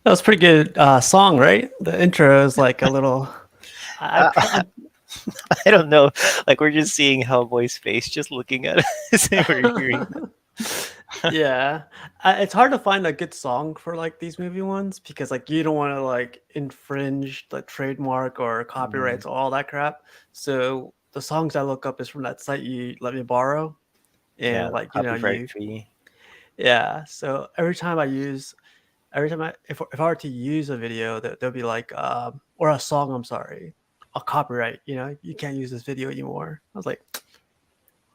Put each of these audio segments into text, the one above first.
That was a pretty good song, right? The intro is like a little. I, Uh, I, I don't know. Like we're just seeing Hellboy's face, just looking at us, and we're hearing. yeah, it's hard to find a good song for like these movie ones because like you don't want to like infringe the trademark or Mm, copyrights or all that crap. So the songs I look up is from that site you let me borrow, and yeah, like copyright you free. yeah. So every time if I were to use a video, that there'll be like or a song, I'm sorry, a copyright. You can't use this video anymore. I was like,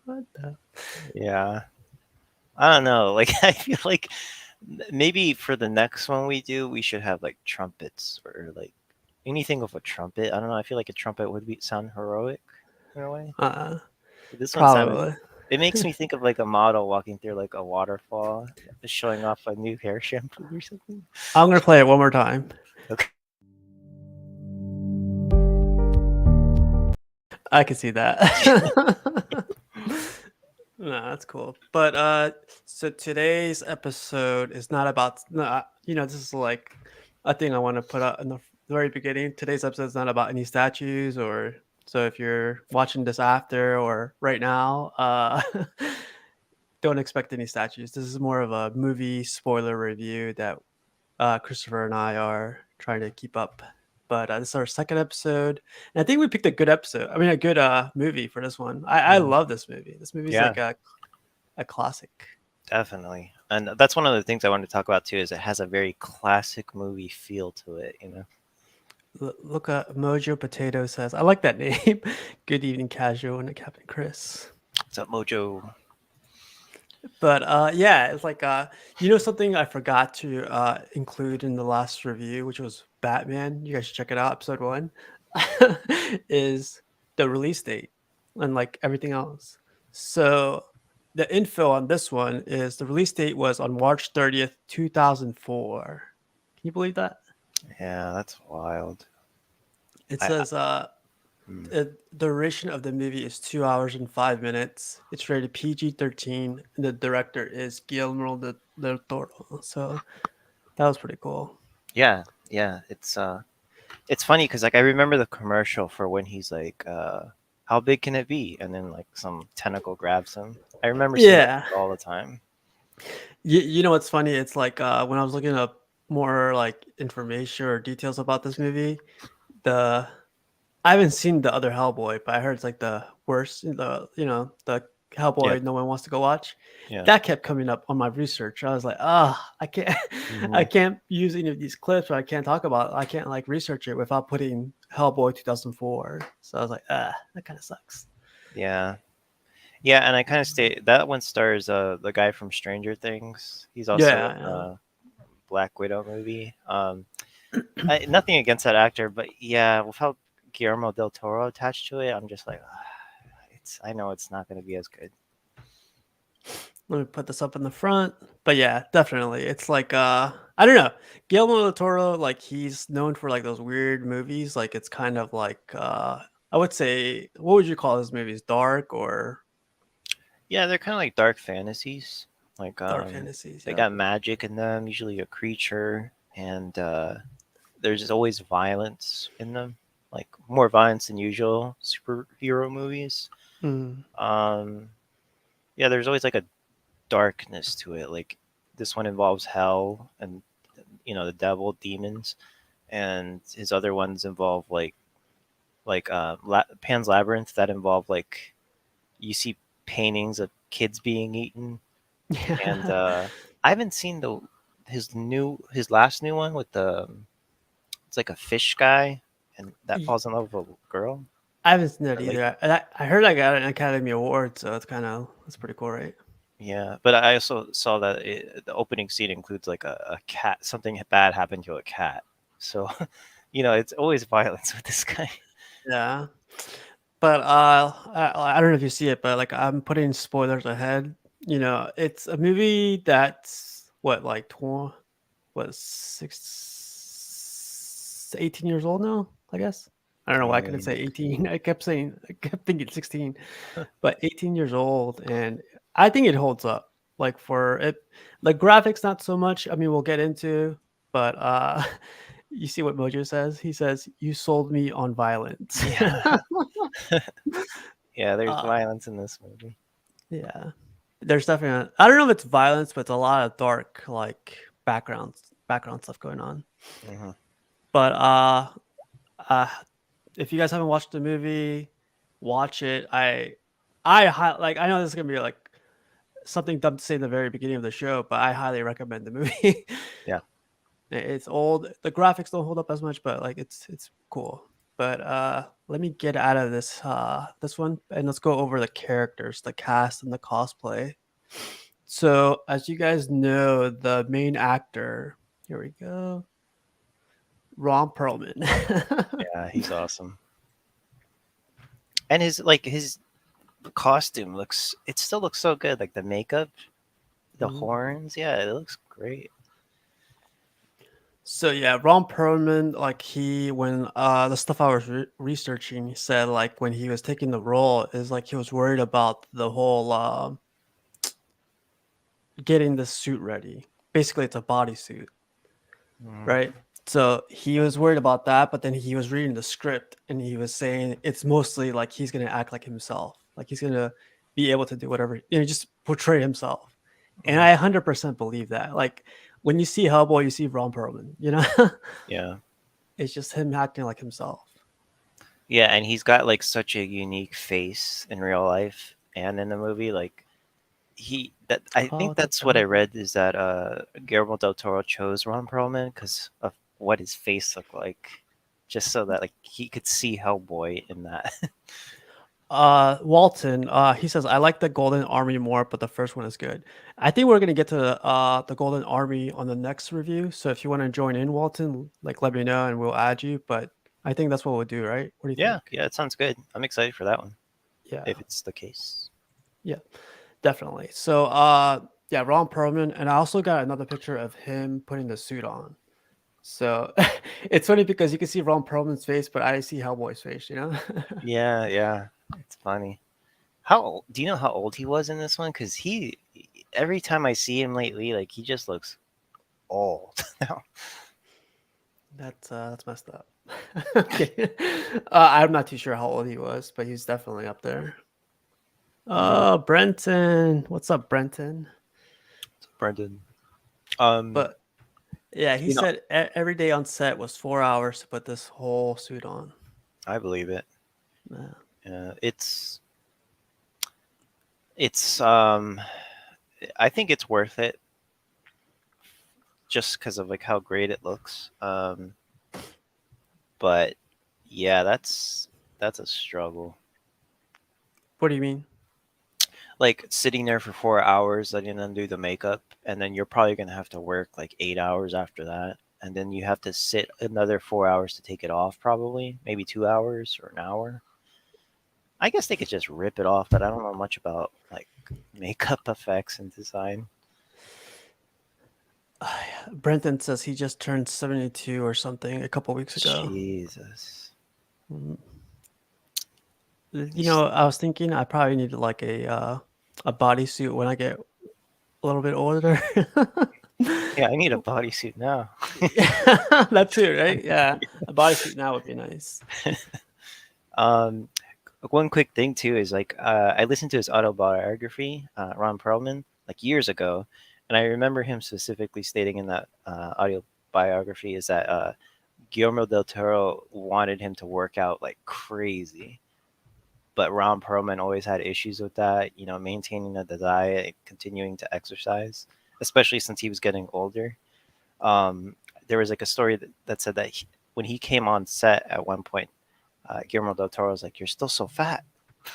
what the? Yeah, I don't know. Like I feel like maybe for the next one we do, we should have like trumpets or like anything with a trumpet. I don't know. I feel like a trumpet would be sound heroic in a way. Uh, This one sounded. Probably. It makes me think of like a model walking through like a waterfall, showing off a new hair shampoo or something. I'm gonna play it one more time. Okay. I can see that. No, that's cool. But so today's episode is not about no, this is like a thing I want to put out in the very beginning. Today's episode is not about any statues or so if you're watching this after or right now, don't expect any statues. This is more of a movie spoiler review that Christopher and I are trying to keep up. But this is our second episode, and I think we picked a good episode. I mean, a good movie for this one. I Mm, love this movie. This movie's yeah, like a classic. definitely. And that's one of the things I wanted to talk about too. Is it has a very classic movie feel to it. You know. Look at Mojo Potato says, I like that name. Good evening, casual, and Captain Chris. What's up, Mojo? But yeah, it's like something I forgot to include in the last review, which was Batman. You guys should check it out. Episode 1 is the release date, unlike everything else. So the info on this one is the release date was on March 30th, 2004. Can you believe that? Yeah, that's wild. It I says mm, the duration of the movie is 2 hours and 5 minutes. It's rated PG-13, and the director is Guillermo del Toro. So that was pretty cool. yeah, yeah. It's funny because like I remember the commercial for when he's like, "How big can it be?" And then like some tentacle grabs him. I remember seeing that Yeah. all the time. You know what's funny? It's like when I was looking up more like information or details about this movie, the I haven't seen the other Hellboy, but I heard it's like the worst, the Yeah, Hellboy no one wants to go watch. yeah. That kept coming up on my research. I was like, I can't, I Hmm. can't use any of these clips, or I can't talk about it. I can't like research it without putting Hellboy 2004. So I was like, that kind of sucks. Yeah, yeah. And I kind of stay. That one stars the guy from Stranger Things. He's also in Yeah, Black Widow movie. Nothing against that actor, but yeah, without Guillermo del Toro attached to it, I'm just like, it's. I know it's not going to be as good. let me put this up in the front. But yeah, definitely. It's like I don't know. Guillermo del Toro, like he's known for like those weird movies. Like it's kind of like I would say, what would you call his movies? Dark or Yeah, they're kind of like dark fantasies. Like dark fantasies, they yeah. got magic in them, usually a creature, and there's always violence in them, like more violence than usual superhero movies. Mm. Um, yeah, there's always like a darkness to it. Like this one involves hell and the devil, demons, and his other ones involve Pan's Labyrinth that involve like you see paintings of kids being eaten. And Yeah. I haven't seen his last new one with the it's like a fish guy and that Y- falls in love with a girl. I haven't seen that Or like either. I heard I got an Academy Award, so that's pretty cool, right? yeah, but I also saw that the opening scene includes like a cat. Something bad happened to a cat. So, it's always violence with this guy. Yeah. But I don't know if you see it, but like I'm putting spoilers ahead. It's a movie that's what like 20, what 18 years old now, I guess. I don't know why I couldn't say Mm. 18. I kept thinking 16, but 18 years old, and I think it holds up. Like for it, like graphics, not so much. I mean, we'll get into, but you see what Mojo says? He says, "You sold me on violence." Yeah, yeah. There's uh, violence in this movie. yeah, there's definitely. I don't know if it's violence, but it's a lot of dark like background stuff going on. Hmm. But uh, if you guys haven't watched the movie, watch it. Like I know this is gonna be like something dumb to say in the very beginning of the show, but I highly recommend the movie. Yeah. It's old. The graphics don't hold up as much, but like it's cool. But let me get out of this one and let's go over the characters, the cast, and the cosplay. So as you guys know, the main actor, here we go, Ron Perlman. Yeah, he's awesome. And his costume looks, it still looks so good. Like the makeup, the Mhm. horns, yeah, it looks great. So yeah, Ron Perlman, like he when the stuff I was researching said like when he was taking the role is like he was worried about the whole getting the suit ready. Basically, it's a bodysuit, Mhm. right? So he was worried about that, but then he was reading the script and he was saying it's mostly like he's gonna act like himself, like he's gonna be able to do whatever, just portray himself. And Mhm. I 100% believe that. Like when you see Hellboy, you see Ron Perlman. Yeah. It's just him acting like himself. Yeah, and he's got like such a unique face in real life and in the movie. Like I Oh, think what's up, that's what I John? read is that Guillermo del Toro chose Ron Perlman because of what his face looked like, just so that like he could see Hellboy in that. Walton, he says I like the Golden Army more, but the first one is good. I think we're gonna get to the Golden Army on the next review. So if you want to join in, Walton, like let me know and we'll add you. But I think that's what we'll do, right? What do you think? Yeah, yeah, it sounds good. I'm excited for that one Yeah, if it's the case. yeah, definitely. So yeah, Ron Perlman, and I also got another picture of him putting the suit on. So it's funny because you can see Ron Perlman's face, but I see Hellboy's face. Yeah, yeah, it's funny. Do you know how old he was in this one? Because every time I see him lately, like he just looks old now. That's messed up. Okay. I'm not too sure how old he was, but he's definitely up there. Mhm. Oh, Brenton. What's up, Brenton? Brendan. Um, But yeah, he you know, said every day on set was 4 hours to put this whole suit on. I believe it. Yeah. It's it's I think it's worth it just because of like how great it looks. But yeah, that's a struggle. What do you mean? Like sitting there for 4 hours letting them do the makeup, and then you're probably gonna have to work like 8 hours after that, and then you have to sit another 4 hours to take it off, probably maybe 2 hours or an hour. I guess they could just rip it off, but I don't know much about like makeup effects and design. Brenton says he just turned 72 or something a couple weeks ago. Jesus. Mm. He's, I was thinking I probably need like a bodysuit when I get a little bit older. yeah, I need a bodysuit now. That too, right? Yeah, a bodysuit now would be nice. um, One quick thing too is like I listened to his autobiography, Ron Perlman, like years ago, and I remember him specifically stating in that audio biography is that Guillermo del Toro wanted him to work out like crazy, but Ron Perlman always had issues with that, maintaining the diet, continuing to exercise, especially since he was getting older. There was like a story that said that when he came on set at one point, Guillermo del Toro was like, "You're still so fat."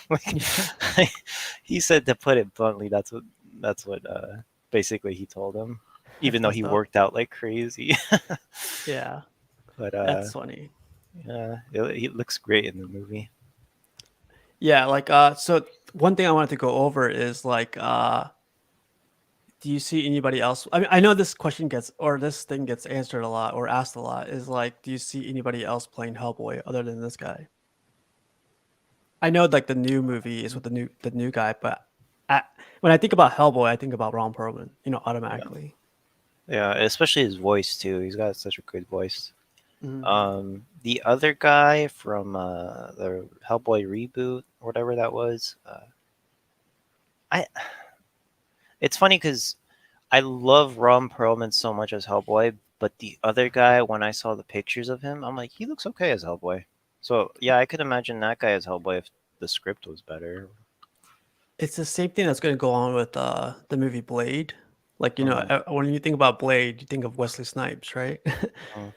Like, Yeah, he said, to put it bluntly, that's what basically he told him, even that's though he messed up. worked out like crazy. Yeah, But that's funny. yeah, it looks great in the movie. Yeah, like so one thing I wanted to go over is like do you see anybody else? I mean, I know this question gets or this thing gets answered a lot or asked a lot is like, do you see anybody else playing Hellboy other than this guy? I know like the new movie is with the new guy, but I, when I think about Hellboy, I think about Ron Perlman, Yeah, automatically. Yeah, especially his voice too. He's got such a good voice. Mhm. The other guy from the Hellboy reboot, or whatever that was, I. It's funny because I love Ron Perlman so much as Hellboy, but the other guy, when I saw the pictures of him, I'm like, he looks okay as Hellboy. So yeah, I could imagine that guy as Hellboy if the script was better. It's the same thing that's gonna go on with, the movie Blade. Like, Mhm, when you think about Blade, you think of Wesley Snipes, right? mhm.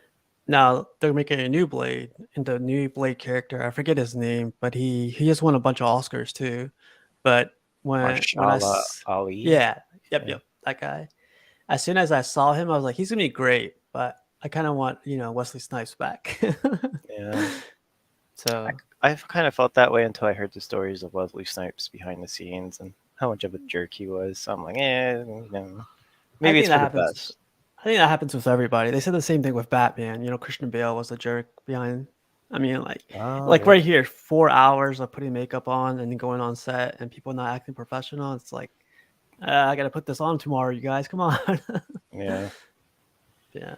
Now, they're making a new Blade, and the new Blade character, I forget his name, but he just won a bunch of Oscars too. But when I Marshala s Ali. yeah, yep, Yeah, yep, that guy. As soon as I saw him, I was like, "He's gonna be great," but I kinda want, Wesley Snipes back. yeah. So, I've kind of felt that way until I heard the stories of Wesley Snipes behind the scenes and how much of a jerk he was. So I'm like, I maybe think it's that for the happens best. I think that happens with everybody. They said the same thing with Batman, Christian Bale was a jerk behind I mean, Oh like yeah, right here, 4 hours of putting makeup on and then going on set and people not acting professional. It's like, I gotta put this on tomorrow, you guys, come on." yeah. Yeah.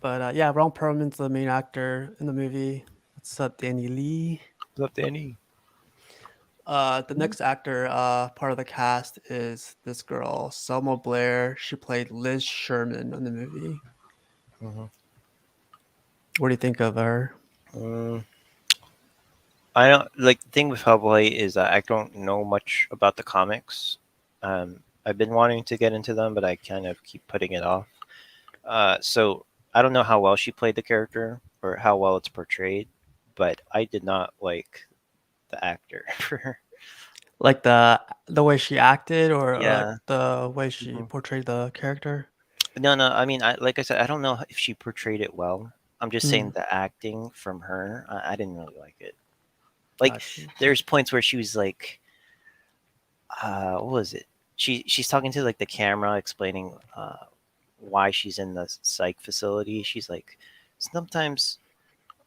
But, yeah, Ron Perlman's the main actor in the movie. What's up, Danny Lee? What's up, Danny? The next actor, part of the cast is this girl, Selma Blair. She played Liz Sherman in the movie. Mhm. What do you think of her? Mm, I don't like the thing with Hellboy is that I don't know much about the comics. I've been wanting to get into them, but I kind of keep putting it off. So I don't know how well she played the character or how well it's portrayed, but I did not like the actor for her. Like the way she acted or like Yeah. the way she Mhm. portrayed the character? No, no. I mean, like I said, I don't know if she portrayed it well. I'm just saying Mm, the acting from her, I didn't really like it. Like, got you. there's points where she was like, what was it? She's talking to like the camera, explaining why she's in the psych facility. She's like, sometimes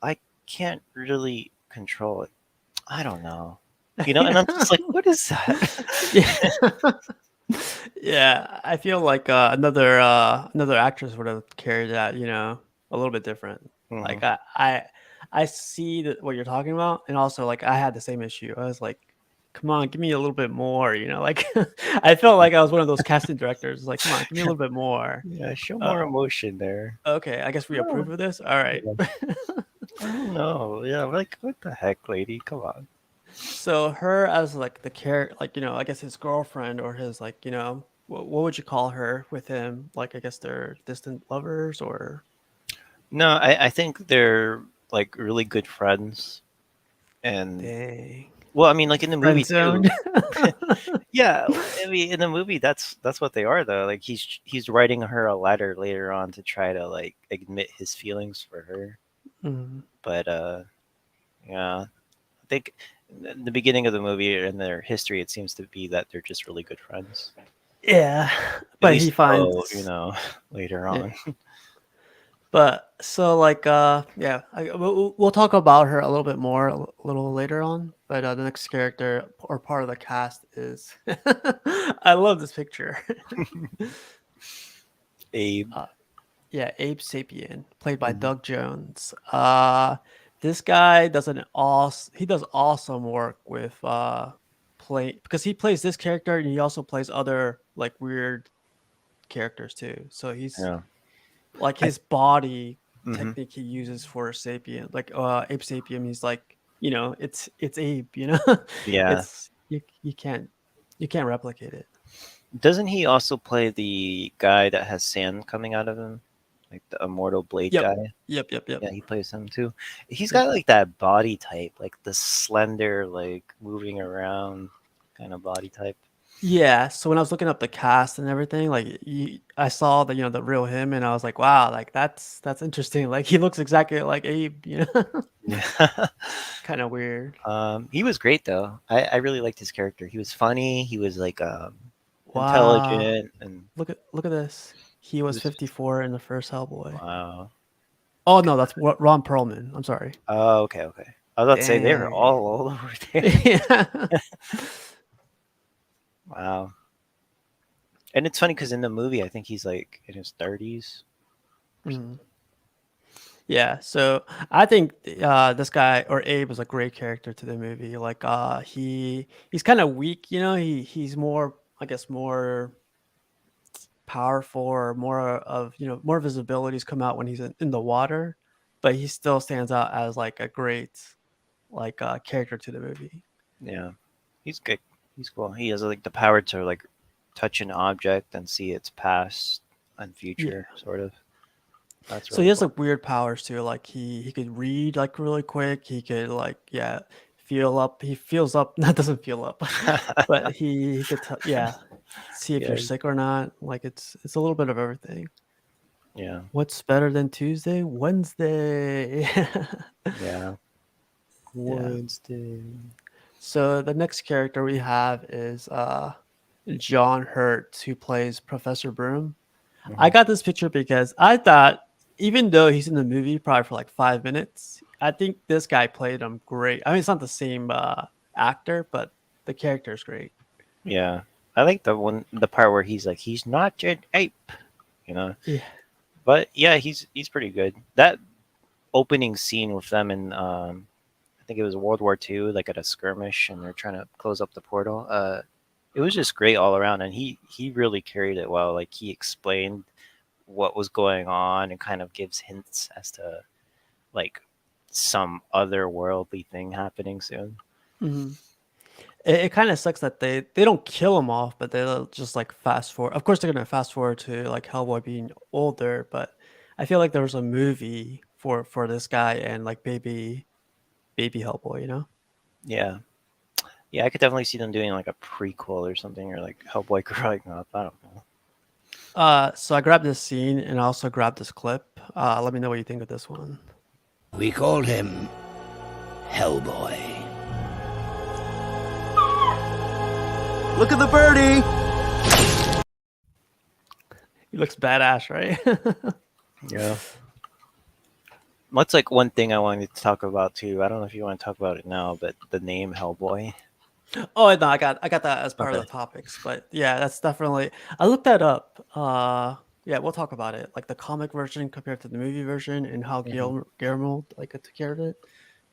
I can't really control it. I don't know, and I'm just like, what is that? Yeah. Yeah, I feel like, another actress would have carried that, a little bit different. Hmm. Like, I see that what you're talking about, and also, like, I had the same issue. I was like, "Come on, give me a little bit more," like, I felt like I was one of those casting directors, like, "Come on, give me a little bit more." Yeah, show Uh, more emotion there. okay, I guess we Oh, approve of this? Alright. yeah. I don't know. Yeah, like what the heck, lady? Come on. So her as, like, the care like, I guess his girlfriend or his, like, what would you call her with him? Like, I guess they're distant lovers or No, I think they're like really good friends, and dang. well, I mean, like in the Friend movie too. zoned? Yeah, I mean, in the movie, that's what they are though. Like he's writing her a letter later on to try to like admit his feelings for her, Mhm. but yeah, I think in the beginning of the movie and their history, it seems to be that they're just really good friends. Yeah, At but he least until finds later yeah. on. But so, like, yeah, we'll talk about her a little bit more a little later on, but, the next character or part of the cast is I love this picture. Abe. Uh Yeah, Abe Sapien, played by Mhm. Doug Jones. This guy he does awesome work with play because he plays this character and he also plays other like weird characters too. So he's Yeah. like I. his body Hmm. technique he uses for Sapien, like Abe Sapien, he's like, it's Abe, Yeah. it's you can't replicate it. Doesn't he also play the guy that has sand coming out of him, like the immortal blade Yep. guy? Yep, yep, yep. Yeah, he plays him too. He's Yep. got like that body type, like the slender, like moving around kind of body type. Yeah, so when I was looking up the cast and everything, like, I saw the real him, and I was like, "Wow, like, that's interesting." Like, he looks exactly like Abe, Yeah. Kinda weird. He was great though. I really liked his character. He was funny. He was like Wow. intelligent, and Look at this. He he was was 54 in the first Hellboy. wow. Oh, no, that's Ron Perlman, I'm sorry. Oh, okay, okay. I was about to say they were Dang. all over there. Yeah. Wow. And it's funny because in the movie, I think he's like in his 30s or Mhm. something. Yeah, so I think this guy or Abe is a great character to the movie. Like he's kind of weak, you know. He's more, I guess, more powerful or more of more of his abilities come out when he's in the water, but he still stands out as like a great like character to the movie. Yeah, he's good. He's cool. He has like the power to like touch an object and see its past and Yeah. future, sort of. That's So he really has cool. like weird powers too. Like he could read like really quick. He could like feel up. He feels up. That doesn't feel up, but he could tell see if you're Yeah, sick or not. Like it's a little bit of everything. yeah, What's better than Tuesday? Wednesday. yeah. Yeah. Wednesday. So the next character we have is John Hurt, who plays Professor Broom. I Hmm. got this picture because I thought, even though he's in the movie probably for like 5 minutes, I think this guy played him great. I mean, it's not the same actor, but the character is great. Yeah, I like the part where he's like, he's not an ape, you know. Yeah, But yeah, he's pretty good. That opening scene with them in I think it was World War II, like at a skirmish, and they're trying to close up the portal. It was just great all around, and he really carried it well. Like he explained what was going on and kind of gives hints as to like some otherworldly thing happening soon. hmm it kind of sucks that they don't kill him off, but they'll just like fast forward. Of course, they're gonna fast forward to like Hellboy being older, but I feel like there was a movie for this guy and like baby Hellboy, you know. Yeah, yeah, I could definitely see them doing like a prequel or something, or like Hellboy growing up. I don't know. So I grabbed this scene and I also grabbed this clip. Let me know what you think of this one. We called him Hellboy. Look at the birdie! He looks badass, right? Yeah. What's like one thing I wanted to talk about too? I don't know if you want to talk about it now, but the name Hellboy. Oh no, I got that as part of Okay. the topics, but yeah, that's definitely. I looked that up. Yeah, we'll talk about it, like the comic version compared to the movie version, and how Hmm. Guillermo like took care of it,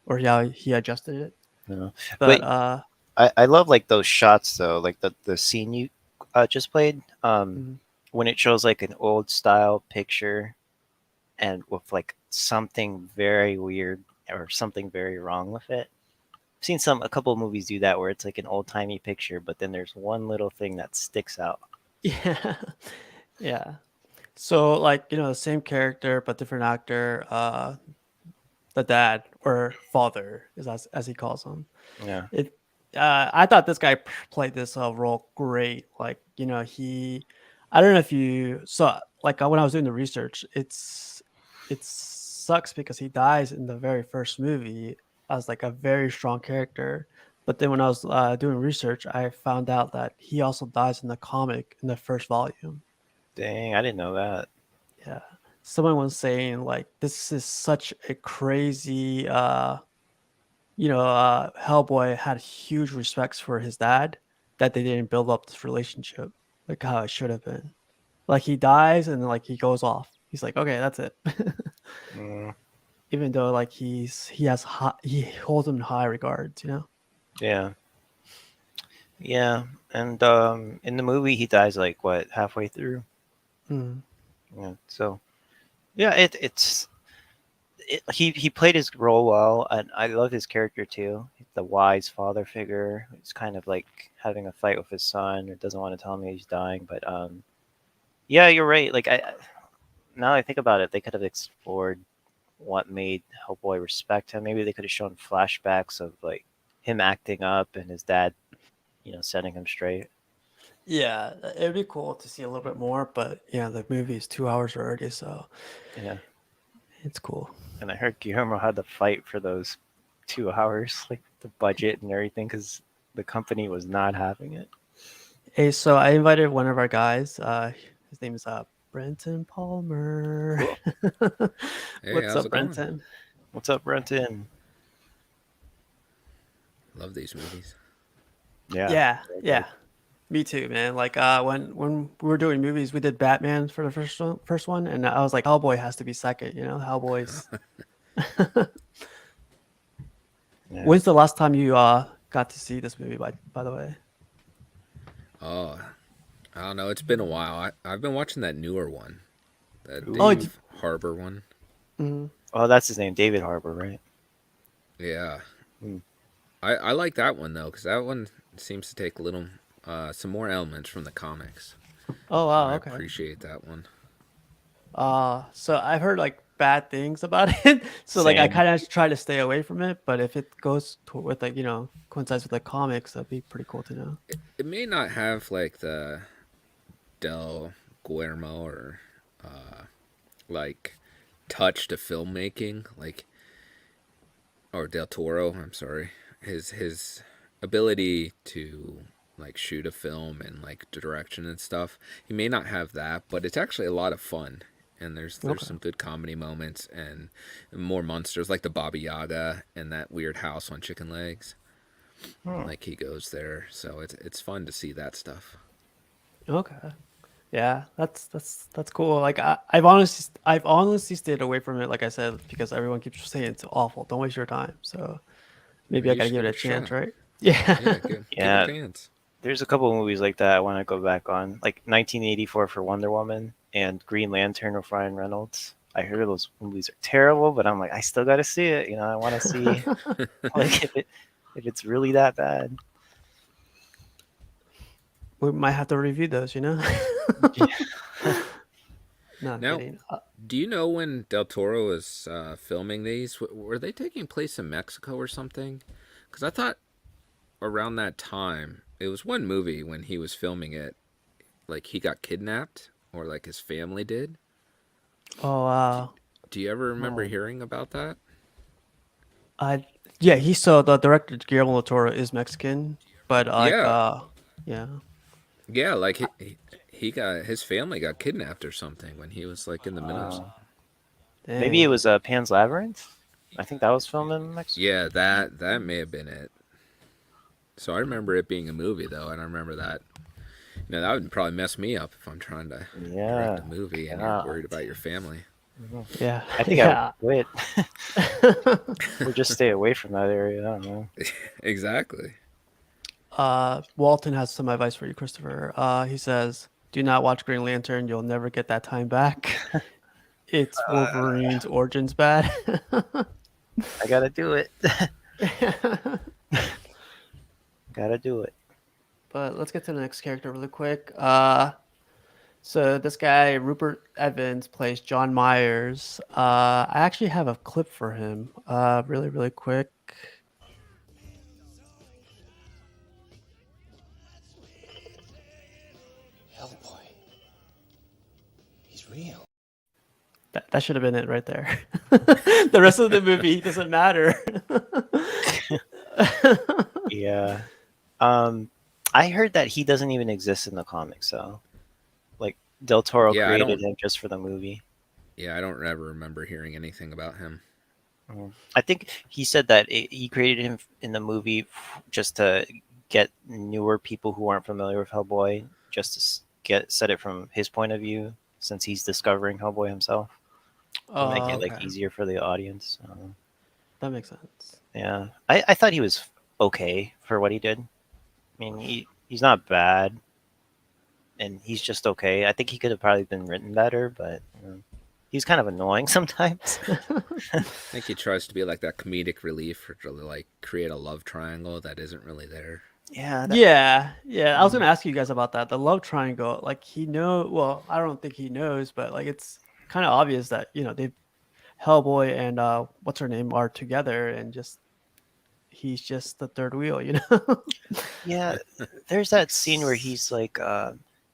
or how he adjusted it. Yeah. But But I love like those shots though, like the scene you just played. mhm. When it shows like an old style picture and with like something very weird or something very wrong with it. I've seen a couple of movies do that where it's like an old timey picture, but then there's one little thing that sticks out. Yeah, yeah. So like the same character but different actor. The dad or father is as he calls him. Yeah. It I thought this guy played this role great. Like I don't know if you saw like when I was doing the research, it sucks because he dies in the very first movie as like a very strong character. But then when I was doing research, I found out that he also dies in the comic in the first volume. Dang, I didn't know that. Yeah. Someone was saying like this is such a crazy Hellboy had huge respects for his dad that they didn't build up this relationship like how it should have been. Like he dies and like he goes off. He's like, okay, that's it. Mm, Even though like he holds him in high regards, you know. yeah. Yeah. And in the movie he dies like what, halfway through? Mm. Yeah. So yeah, he played his role well, and I love his character too. The wise father figure. He's kind of like having a fight with his son, or doesn't want to tell him he's dying. But yeah, you're right. Like now I think about it, they could have explored what made Hellboy respect him. Maybe they could have shown flashbacks of like him acting up and his dad, setting him straight. Yeah, it'd be cool to see a little bit more, but yeah, the movie is 2 hours already, so Yeah, it's cool. and I heard Guillermo had to fight for those 2 hours, like the budget and everything, because the company was not having it. Hey, so I invited one of our guys. His name is Brenton Palmer. Cool. Hey, What's how's up, it going? Brenton? What's up, Brenton? Love these movies. Yeah, Yeah, very yeah. good. Me too, man. Like when we were doing movies, we did Batman for the first one, and I was like, Hellboy has to be second. Hellboy's. Yeah. When's the last time you got to see this movie? By the way. Oh, I don't know. It's been a while. I've been watching that newer one, that Oh, Dave Harbour one. mhm. Oh, that's his name, David Harbour, right? Yeah, Mm. I like that one though, because that one seems to take a little, some more elements from the comics. Oh So wow, I okay. appreciate that one. So I've heard like bad things about it. So like I Same. kind of try to stay away from it. But if it goes with like coincides with the comics, that'd be pretty cool to know. It may not have like the Del Guillermo or like touch to filmmaking, like, or Del Toro. I'm sorry, his ability to like shoot a film and like direction and stuff. He may not have that, but it's actually a lot of fun. And there's Okay. some good comedy moments and more monsters like the Baba Yaga and that weird house on chicken legs. Like he goes there, so it's fun to see that stuff. Okay. Yeah, that's cool. Like I've honestly stayed away from it. Like I said, because everyone keeps saying it's awful. Don't waste your time. So maybe I You gotta should give it a shot. chance, right? Yeah. Yeah, give Yeah. it a chance. There's a couple of movies like that I want to go back on, like 1984 for Wonder Woman and Green Lantern with Ryan Reynolds. I heard those movies are terrible, but I'm like, I still got to see it. I want to see like if it's really that bad. We might have to review those. No, I'm Now, kidding. do you know when Del Toro was filming these? Were they taking place in Mexico or something? Because I thought around that time, it was one movie when he was filming it, like he got kidnapped or like his family did. Oh wow. Do you ever remember Oh. hearing about that? Yeah, the director Guillermo del Toro is Mexican, but Yeah, yeah. yeah, like he got his family got kidnapped or something when he was like in the middle of something. Maybe it Dang. was Pan's Labyrinth. I think that was filmed in Mexico. Yeah, that may have been it. So I remember it being a movie though, and I remember that. That would probably mess me up if I'm trying to direct Yeah. a movie and Yeah. you're worried about your family. Yeah. I think Yeah. I would quit. Or just stay away from that area. I don't know. Exactly. Walton has some advice for you, Christopher. He says, "Do not watch Green Lantern. You'll never get that time back. It's Wolverine's origins bad." I gotta do it. Gotta do it. But let's get to the next character really quick. So this guy, Rupert Evans, plays John Myers. I actually have a clip for him. Really, really quick. Hellboy. He's real. That should have been it right there. The rest of the movie doesn't matter. Yeah. I heard that he doesn't even exist in the comics, so like Del Toro Yeah, I created don't. him just for the movie. Yeah, I don't ever remember hearing anything about him. I think he said that he created him in the movie just to get newer people who aren't familiar with Hellboy, just to set it from his point of view, since he's discovering Hellboy himself, to make it like Okay. easier for the audience. That makes sense. Yeah, I thought he was okay for what he did. I mean, he's not bad, and he's just okay. I think he could have probably been written better, but he's kind of annoying sometimes. I think he tries to be like that comedic relief or to like create a love triangle that isn't really there. Yeah, Yeah. I was gonna ask you guys about that. The love triangle. Like well, I don't think he knows, but like it's kind of obvious that they Hellboy and what's her name are together, and he's just the third wheel. yeah. There's that scene where he's like,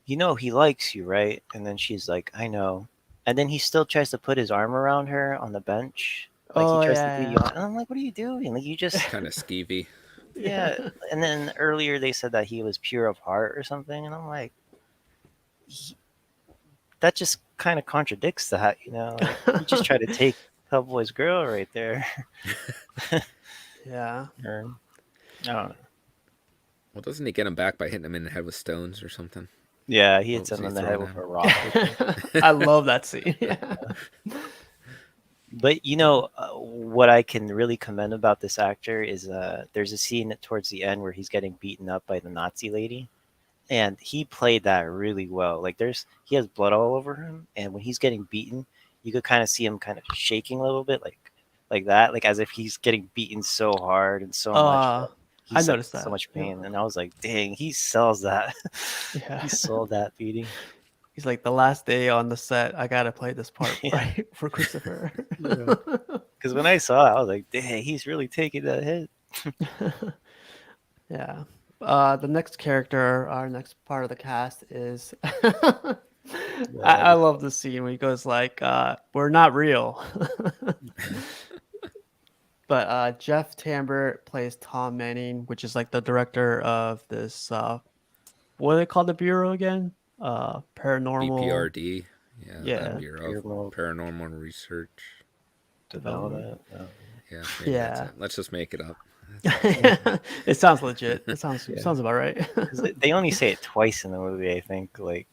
he likes you, right? And then she's like, I know. And then he still tries to put his arm around her on the bench. Like Oh he tries yeah. to do you. And I'm like, what are you doing? Like you just, Kind of skeevy. yeah. And then earlier they said that he was pure of heart or something. And I'm like, that just kind of contradicts that, Like, you just try to take Hellboy's girl right there. Yeah. Or, I don't know. Well, doesn't he get him back by hitting him in the head with stones or something? Yeah, he What hits was him he in the head throwing with him? a rock. I think. I love that scene. Yeah. But what I can really commend about this actor is there's a scene towards the end where he's getting beaten up by the Nazi lady, and he played that really well. Like he has blood all over him, and when he's getting beaten, you could kind of see him kind of shaking a little bit, like that, like as if he's getting beaten so hard and so much Uh, that I he's like noticed so that. much Yeah. pain. And I was like, dang, he sells that. Yeah. He sold that beating. He's like, the last day on the set, I gotta play this part Yeah. right for Christopher. Yeah. Because when I saw it, I was like, dang, he's really taking that hit. Yeah. The next character, our next part of the cast is I love the scene where he goes like, "We're not real." But Jeff Tambert plays Tom Manning, which is like the director of this. What do they call the bureau again? Paranormal. BPRD. Yeah, Yeah. the Bureau of Paranormal Paranormal Research. Development. Yeah, maybe that's Yeah. it. Let's just make it up. It sounds legit. It sounds Yeah. sounds about right. 'Cause they only say it twice in the movie, I think. Like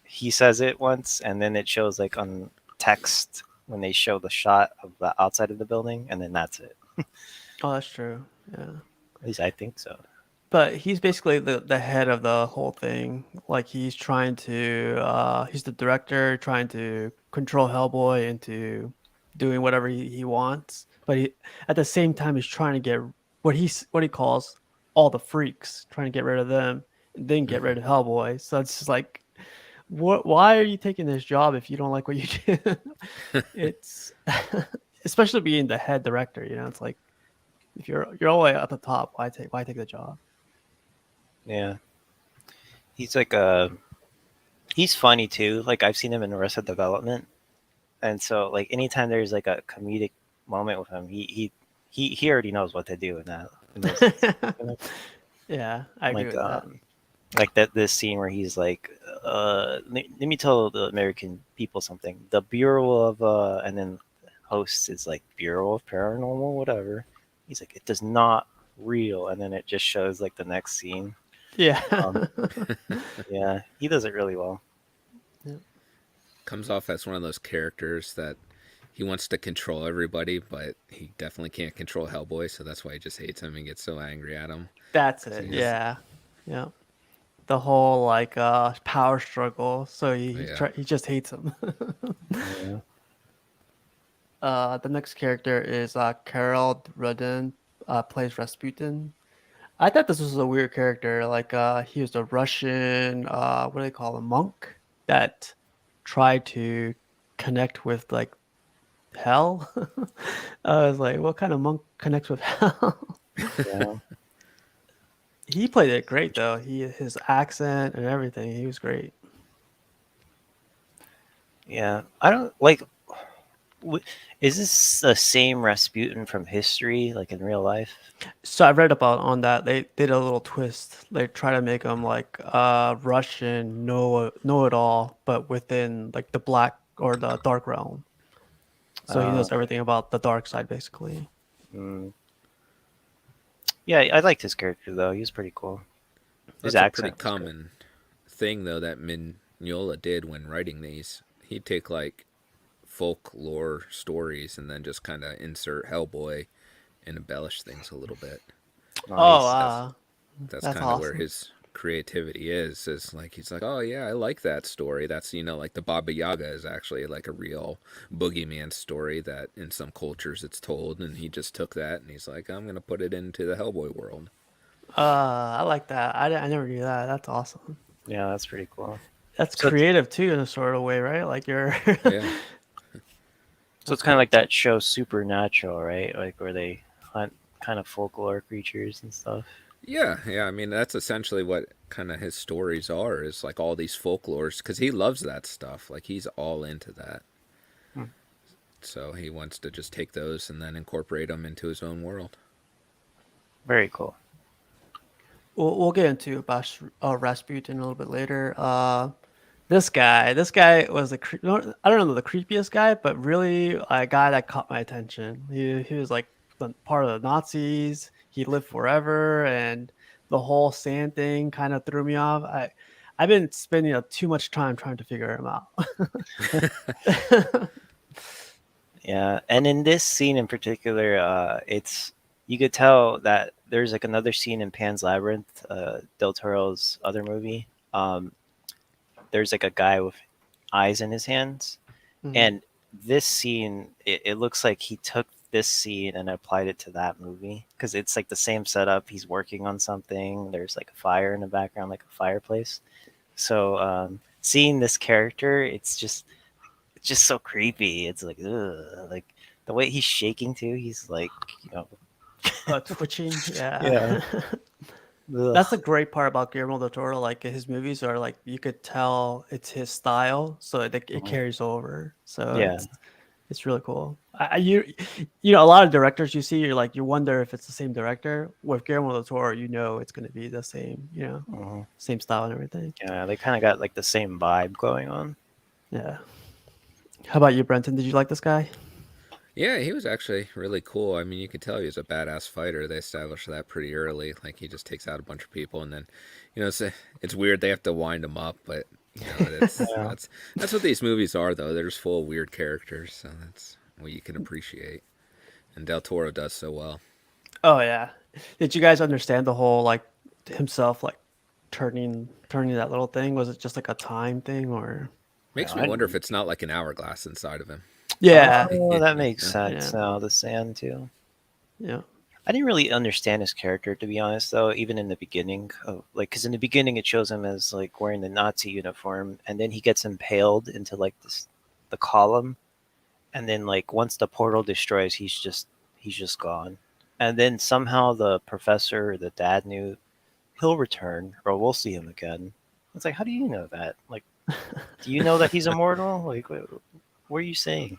he says it once, and then it shows like on text when they show the shot of the outside of the building, and then that's it. Oh, that's true. Yeah. At least I think so. But he's basically the head of the whole thing. Like he's trying to he's the director trying to control Hellboy into doing whatever he wants. But at the same time he's trying to get what he calls all the freaks, trying to get rid of them and then get rid of Hellboy. So it's just like why are you taking this job if you don't like what you do? It's especially being the head director, it's like if you're all the way at the top, why take the job? Yeah, he's like he's funny too. Like I've seen him in Arrested Development, and so like anytime there's like a comedic moment with him, he already knows what to do in that. In those scenes, you know? Yeah, I agree Like with that. like this scene where he's like, let me tell the American people something. The Bureau of and then hosts is like Bureau of Paranormal, whatever. He's like, it does not real, and then it just shows like the next scene. Yeah. Yeah, he does it really well. Comes off as one of those characters that he wants to control everybody, but he definitely can't control Hellboy, so that's why he just hates him and gets so angry at him. That's it. Yes. Yeah. Yeah. The whole like power struggle. So Yeah. he just hates him. Yeah. The next character is Carol Redden, plays Rasputin. I thought this was a weird character. Like he was a Russian what do they call a monk that tried to connect with like hell. I was like, what kind of monk connects with hell? Yeah. He played it great though. His accent and everything. He was great. Yeah. I don't like. Is this the same Rasputin from history, like in real life? So I read about on that. They did a little twist. They try to make him like Russian know it all, but within like the black or the dark realm. So he knows everything about the dark side, basically. Mm. Yeah, I liked his character though. He was pretty cool. His That's a accent pretty was good. common thing, though, that Mignola did when writing these. He'd take, like, folklore stories and then just kind of insert Hellboy and embellish things a little bit. Oh, Nice. wow. That's That's kind of where awesome. his creativity is like he's like, oh yeah, I like that story. That's, like the Baba Yaga is actually like a real boogeyman story that in some cultures it's told, and he just took that and he's like, I'm gonna put it into the Hellboy world. I like that. I never knew that. That's awesome. Yeah, that's pretty cool. That's So it's- creative too, in a sort of way, right? Like you're. Yeah. So it's kind of like that show Supernatural, right? Like where they hunt kind of folklore creatures and stuff. Yeah, I mean, that's essentially what kind of his stories are, is like all these folklores, because he loves that stuff. Like, he's all into that. So he wants to just take those and then incorporate them into his own world. Very cool. We'll get into about Rasputin a little bit later. This guy was I don't know the creepiest guy, but really a guy that caught my attention. He was like part of the Nazis. He lived forever, and the whole sand thing kind of threw me off. I've been spending too much time trying to figure him out. Yeah, and in this scene in particular, it's you could tell that there's like another scene in Pan's Labyrinth, Del Toro's other movie. Um, there's like a guy with eyes in his hands, Mhm. and this scene, it looks like he took this scene and applied it to that movie because it's like the same setup. He's working on something. There's like a fire in the background, like a fireplace. So seeing this character, it's just so creepy. It's like, ugh, like the way he's shaking too. He's like, you know, Twitching, yeah. yeah, That's the ugh. great part about Guillermo del Toro. Like his movies are like you could tell it's his style, so it Mhm. carries over. So Yeah, it's really cool. You know, a lot of directors you see, you're like you wonder if it's the same director. With Guillermo del Toro, you know it's going to be the same. You know, mhm. same style and everything. Yeah. They kind of got like the same vibe going on. Yeah. How about you, Brenton? Did you like this guy? Yeah, he was actually really cool. I mean, you could tell he was a badass fighter. They established that pretty early. Like he just takes out a bunch of people, and then, it's weird they have to wind him up, but that's Yeah. that's what these movies are, though. They're just full of weird characters, so that's what you can appreciate. And Del Toro does so well. Oh yeah. Did you guys understand the whole like himself like turning that little thing? Was it just like a time thing or? Makes me I, wonder if it's not like an hourglass inside of him. Yeah. oh, that makes Yeah. sense Yeah. now. The sand too. Yeah. I didn't really understand his character, to be honest, though. Even in the beginning, like, because in the beginning it shows him as like wearing the Nazi uniform, and then he gets impaled into like the column, and then like once the portal destroys, he's just gone. And then somehow the professor, or the dad, knew he'll return, or we'll see him again. It's like, how do you know that? Like, do you know that he's immortal? Like, what are you saying?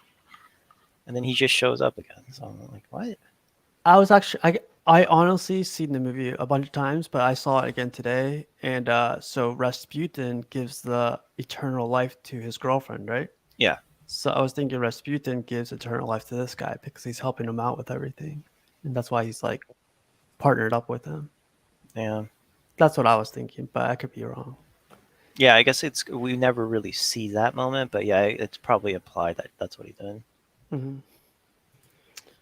And then he just shows up again. So I'm like, what? I was actually I honestly seen the movie a bunch of times, but I saw it again today. And so Rasputin gives the eternal life to his girlfriend, right? Yeah, So I was thinking Rasputin gives eternal life to this guy because he's helping him out with everything, and that's why he's like partnered up with him. yeah. That's what I was thinking, but I could be wrong. Yeah, I guess it's we never really see that moment, but yeah, it's probably implied that that's what he did. Hmm.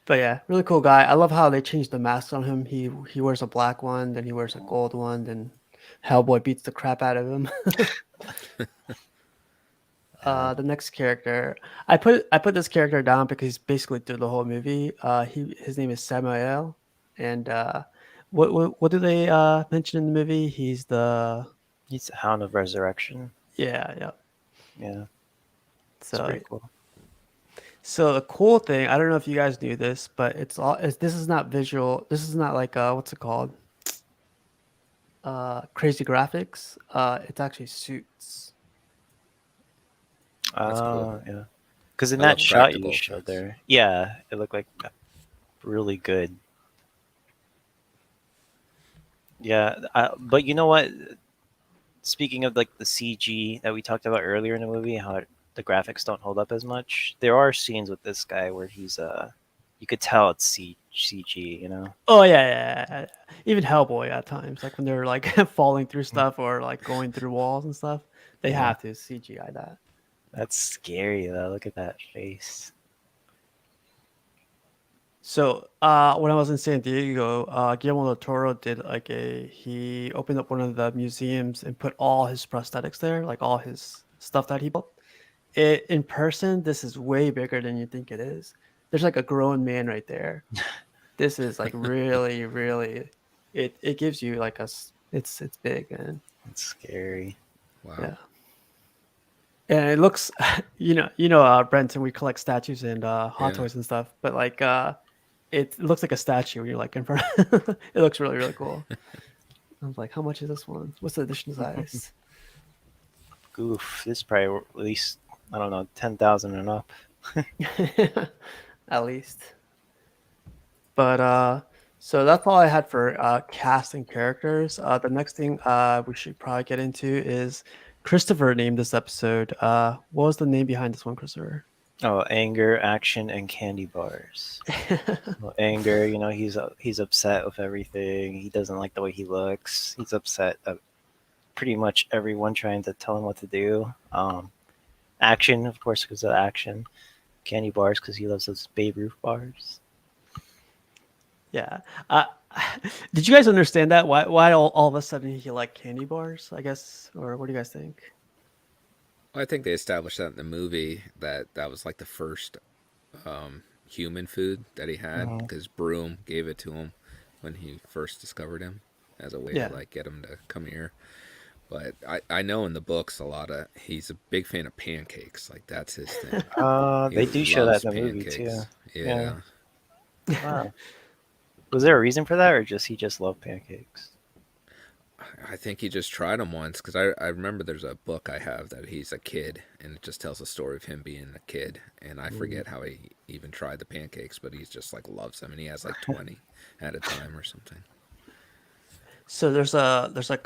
But yeah, really cool guy. I love how they changed the mask on him. He wears a black one, then he wears a gold one, then Hellboy beats the crap out of him. Yeah. The next character, I put this character down because he's basically through the whole movie. His name is Samael, and what do they mention in the movie? He's the He's the Hound of Resurrection. yeah. Yeah, it's So pretty cool. so the cool thing, I don't know if you guys knew this, but this is not visual. This is not like what's it called? Crazy graphics. It's actually suits. That's cool. Yeah. Because in I that love shot you practical showed effects. there, yeah, it looked like really good. Yeah, but you know what? Speaking of like the CG that we talked about earlier in the movie, how the graphics don't hold up as much. There are scenes with this guy where he's you could tell it's CG, you know? Oh yeah. Even Hellboy at times, like when they're like falling through Mm. stuff or like going through walls and stuff, they Yeah, have to CGI that. that's scary though. Look at that face. So when I was in San Diego, Guillermo del Toro did like he opened up one of the museums and put all his prosthetics there, like all his stuff that he built. In person, this is way bigger than you think it is. There's like a grown man right there. This is like really, really. It gives you like it's big and It's scary. Wow. yeah. And it looks, Brenton, we collect statues and hot Yeah. toys and stuff, but like it looks like a statue when you're like in front. It looks really, really cool. I was like, how much is this one? What's the edition size? Goof. This is probably at least I don't know 10,000 and up. At least. But so that's all I had for cast and characters. The next thing we should probably get into is Christopher named this episode. What was the name behind this one, Christopher? Oh, anger, action, and candy bars. Well, anger, he's upset with everything. He doesn't like the way he looks. He's upset at pretty much everyone trying to tell him what to do. Action, of course, because of action. Candy bars because he loves those Babe Ruth bars. Yeah. Uh, did you guys understand that? Why all of a sudden he liked candy bars, I guess? Or what do you guys think? I think they established that in the movie that was like the first human food that he had Mhm. because Broom gave it to him when he first discovered him as a way Yeah. to like get him to come here. But I know in the books he's a big fan of pancakes. Like that's his thing. They He do show that loves in the movie too. Yeah. Wow. Was there a reason for that, or he just loved pancakes? I think he just tried them once because I remember there's a book I have that he's a kid and it just tells a story of him being a kid and I forget how he even tried the pancakes, but he's just like loves them and he has like 20 at a time or something. So there's a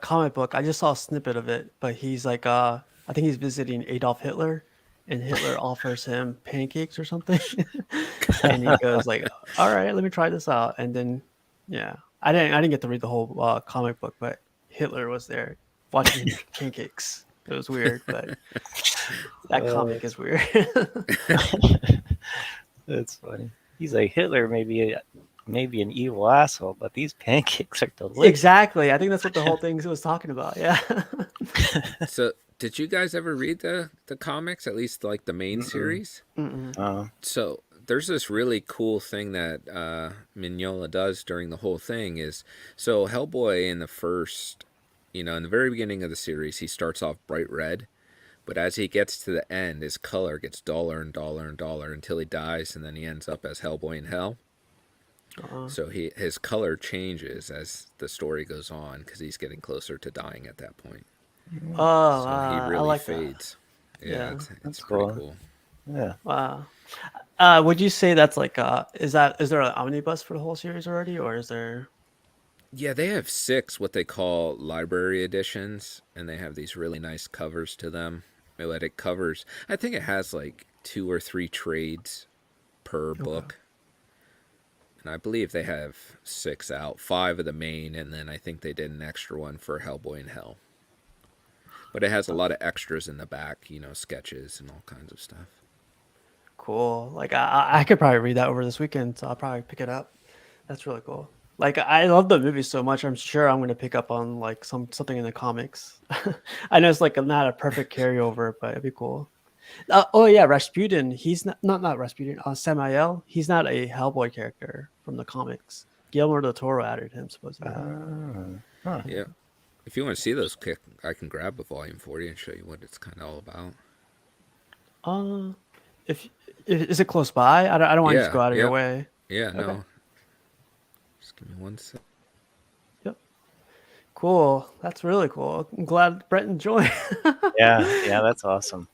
comic book. I just saw a snippet of it, but he's like I think he's visiting Adolf Hitler, and Hitler offers him pancakes or something, and he goes like, "All right, let me try this out." And then, yeah, I didn't get to read the whole comic book, but Hitler was there watching him eat pancakes. It was weird, but that comic is weird. That's funny. He's like, Hitler maybe an evil asshole, but these pancakes are delicious. Exactly. I think that's what the whole thing was talking about. Yeah. So did you guys ever read the comics, at least like the main series? Mm-mm. So there's this really cool thing that Mignola does during the whole thing is, so Hellboy in the first, in the very beginning of the series, he starts off bright red, but as he gets to the end, his color gets duller and duller and duller until he dies, and then he ends up as Hellboy in Hell. So his color changes as the story goes on because he's getting closer to dying at that point. Oh, So wow. he I really like that. fades. Yeah, Yeah. it's That's pretty cool. cool. Yeah. Wow. Would you say that's like is there an omnibus for the whole series already, or is there? Yeah, they have 6 what they call library editions, and they have these really nice covers to them. It covers, I think it has like 2 or 3 trades per book. And I believe they have 6 out, 5 of the main, and then I think they did an extra one for Hellboy in Hell. But it has a lot of extras in the back, sketches and all kinds of stuff. Cool. Like I could probably read that over this weekend, so I'll probably pick it up. That's really cool. Like I love the movie so much. I'm sure I'm gonna pick up on like something in the comics. I know it's like not a perfect carryover, but it'd be cool. Oh yeah, Rasputin. He's not Rasputin. Samael. He's not a Hellboy character from the comics. Guillermo del Toro added him supposedly. Yeah. If you want to see those, I can grab a volume for you and show you what it's kind of all about. If is it close by? I don't want to just Yeah, go out of your yeah. way. Yeah, no. Okay. Just give me one sec. Yep. Cool. That's really cool. I'm glad Brett enjoyed. Yeah, that's awesome.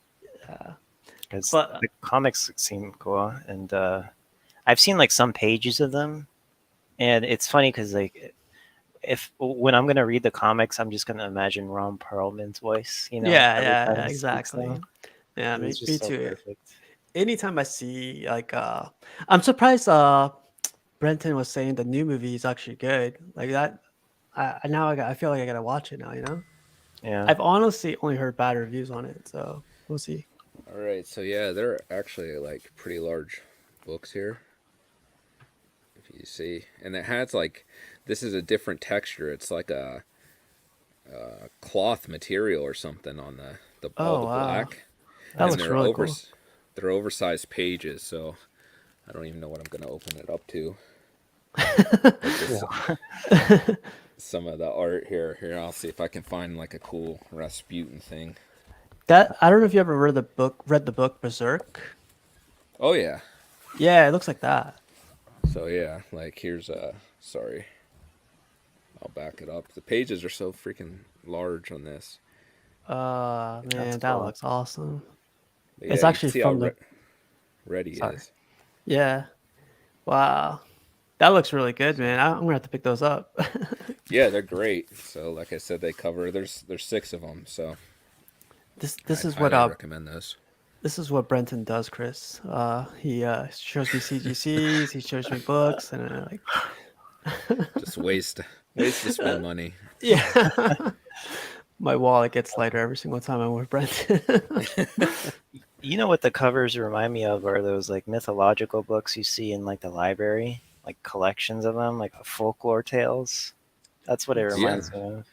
Because But the comics seem cool, and I've seen like some pages of them, and it's funny because like when I'm gonna read the comics, I'm just gonna imagine Ron Perlman's voice. yeah, every time he speaks exactly. now. Yeah, me It's just so too. perfect. Anytime I see like I'm surprised Brenton was saying the new movie is actually good. Like that I feel like I gotta watch it now. Yeah. I've honestly only heard bad reviews on it, so we'll see. All right, so yeah, they're actually like pretty large books here. If you see, and it has like, this is a different texture. It's like a cloth material or something on all the wow. black. That And looks they're really cool. They're oversized pages, so I don't even know what I'm gonna open it up to. Some of the art here. Here, I'll see if I can find like a cool Rasputin thing. That I don't know if you ever read the book Berserk. Oh yeah. Yeah, it looks like that. So yeah, like here's sorry. I'll back it up. The pages are so freaking large on this. Man, That's that cool. looks awesome. But It's yeah, you actually can see from how the red he Sorry. is. Yeah. Wow. That looks really good, man. I'm gonna have to pick those up. Yeah, they're great. So like I said, they cover there's 6 of them. So This I'd is what highly recommend those. This is what Brenton does, Chris. He shows me CGCs, he shows me books, and Just waste to spend money. yeah. My wallet gets lighter every single time I'm with Brenton. You know what the covers remind me of are those like mythological books you see in like the library, like collections of them, like folklore tales. That's what it reminds me of.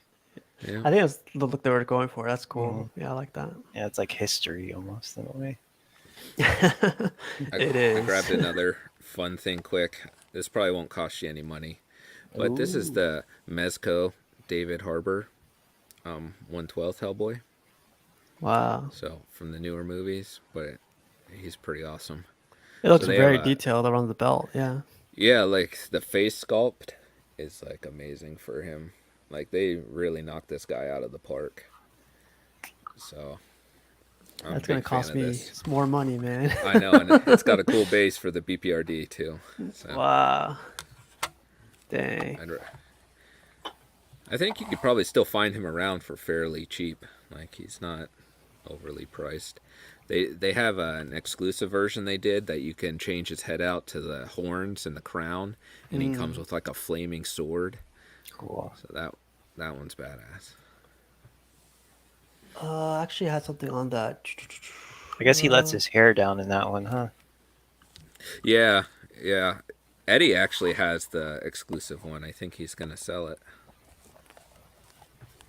Yeah. I think that's the look they were going for. That's cool. Mhm. Yeah, I like that. Yeah, it's like history almost in a way. It is. I grabbed another fun thing quick. This probably won't cost you any money, but this is Ooh. the Mezco David Harbour 1/12 Hellboy. Wow. So from the newer movies, but he's pretty awesome. It looks they very have detailed around the belt. Yeah. Yeah, like the face sculpt is like amazing for him. Like they really knocked this guy out of the park. So I'm That's a gonna big fan cost of me this. more money, man. I know, and it's got a cool base for the BPRD too. So Wow. Dang. I think you could probably still find him around for fairly cheap. Like he's not overly priced. They have an exclusive version they did that you can change his head out to the horns and the crown, and he comes with like a flaming sword. Cool. So that one's badass. Actually had something on that. I guess he lets his hair down in that one, huh? Yeah. Eddie actually has the exclusive one. I think he's gonna sell it.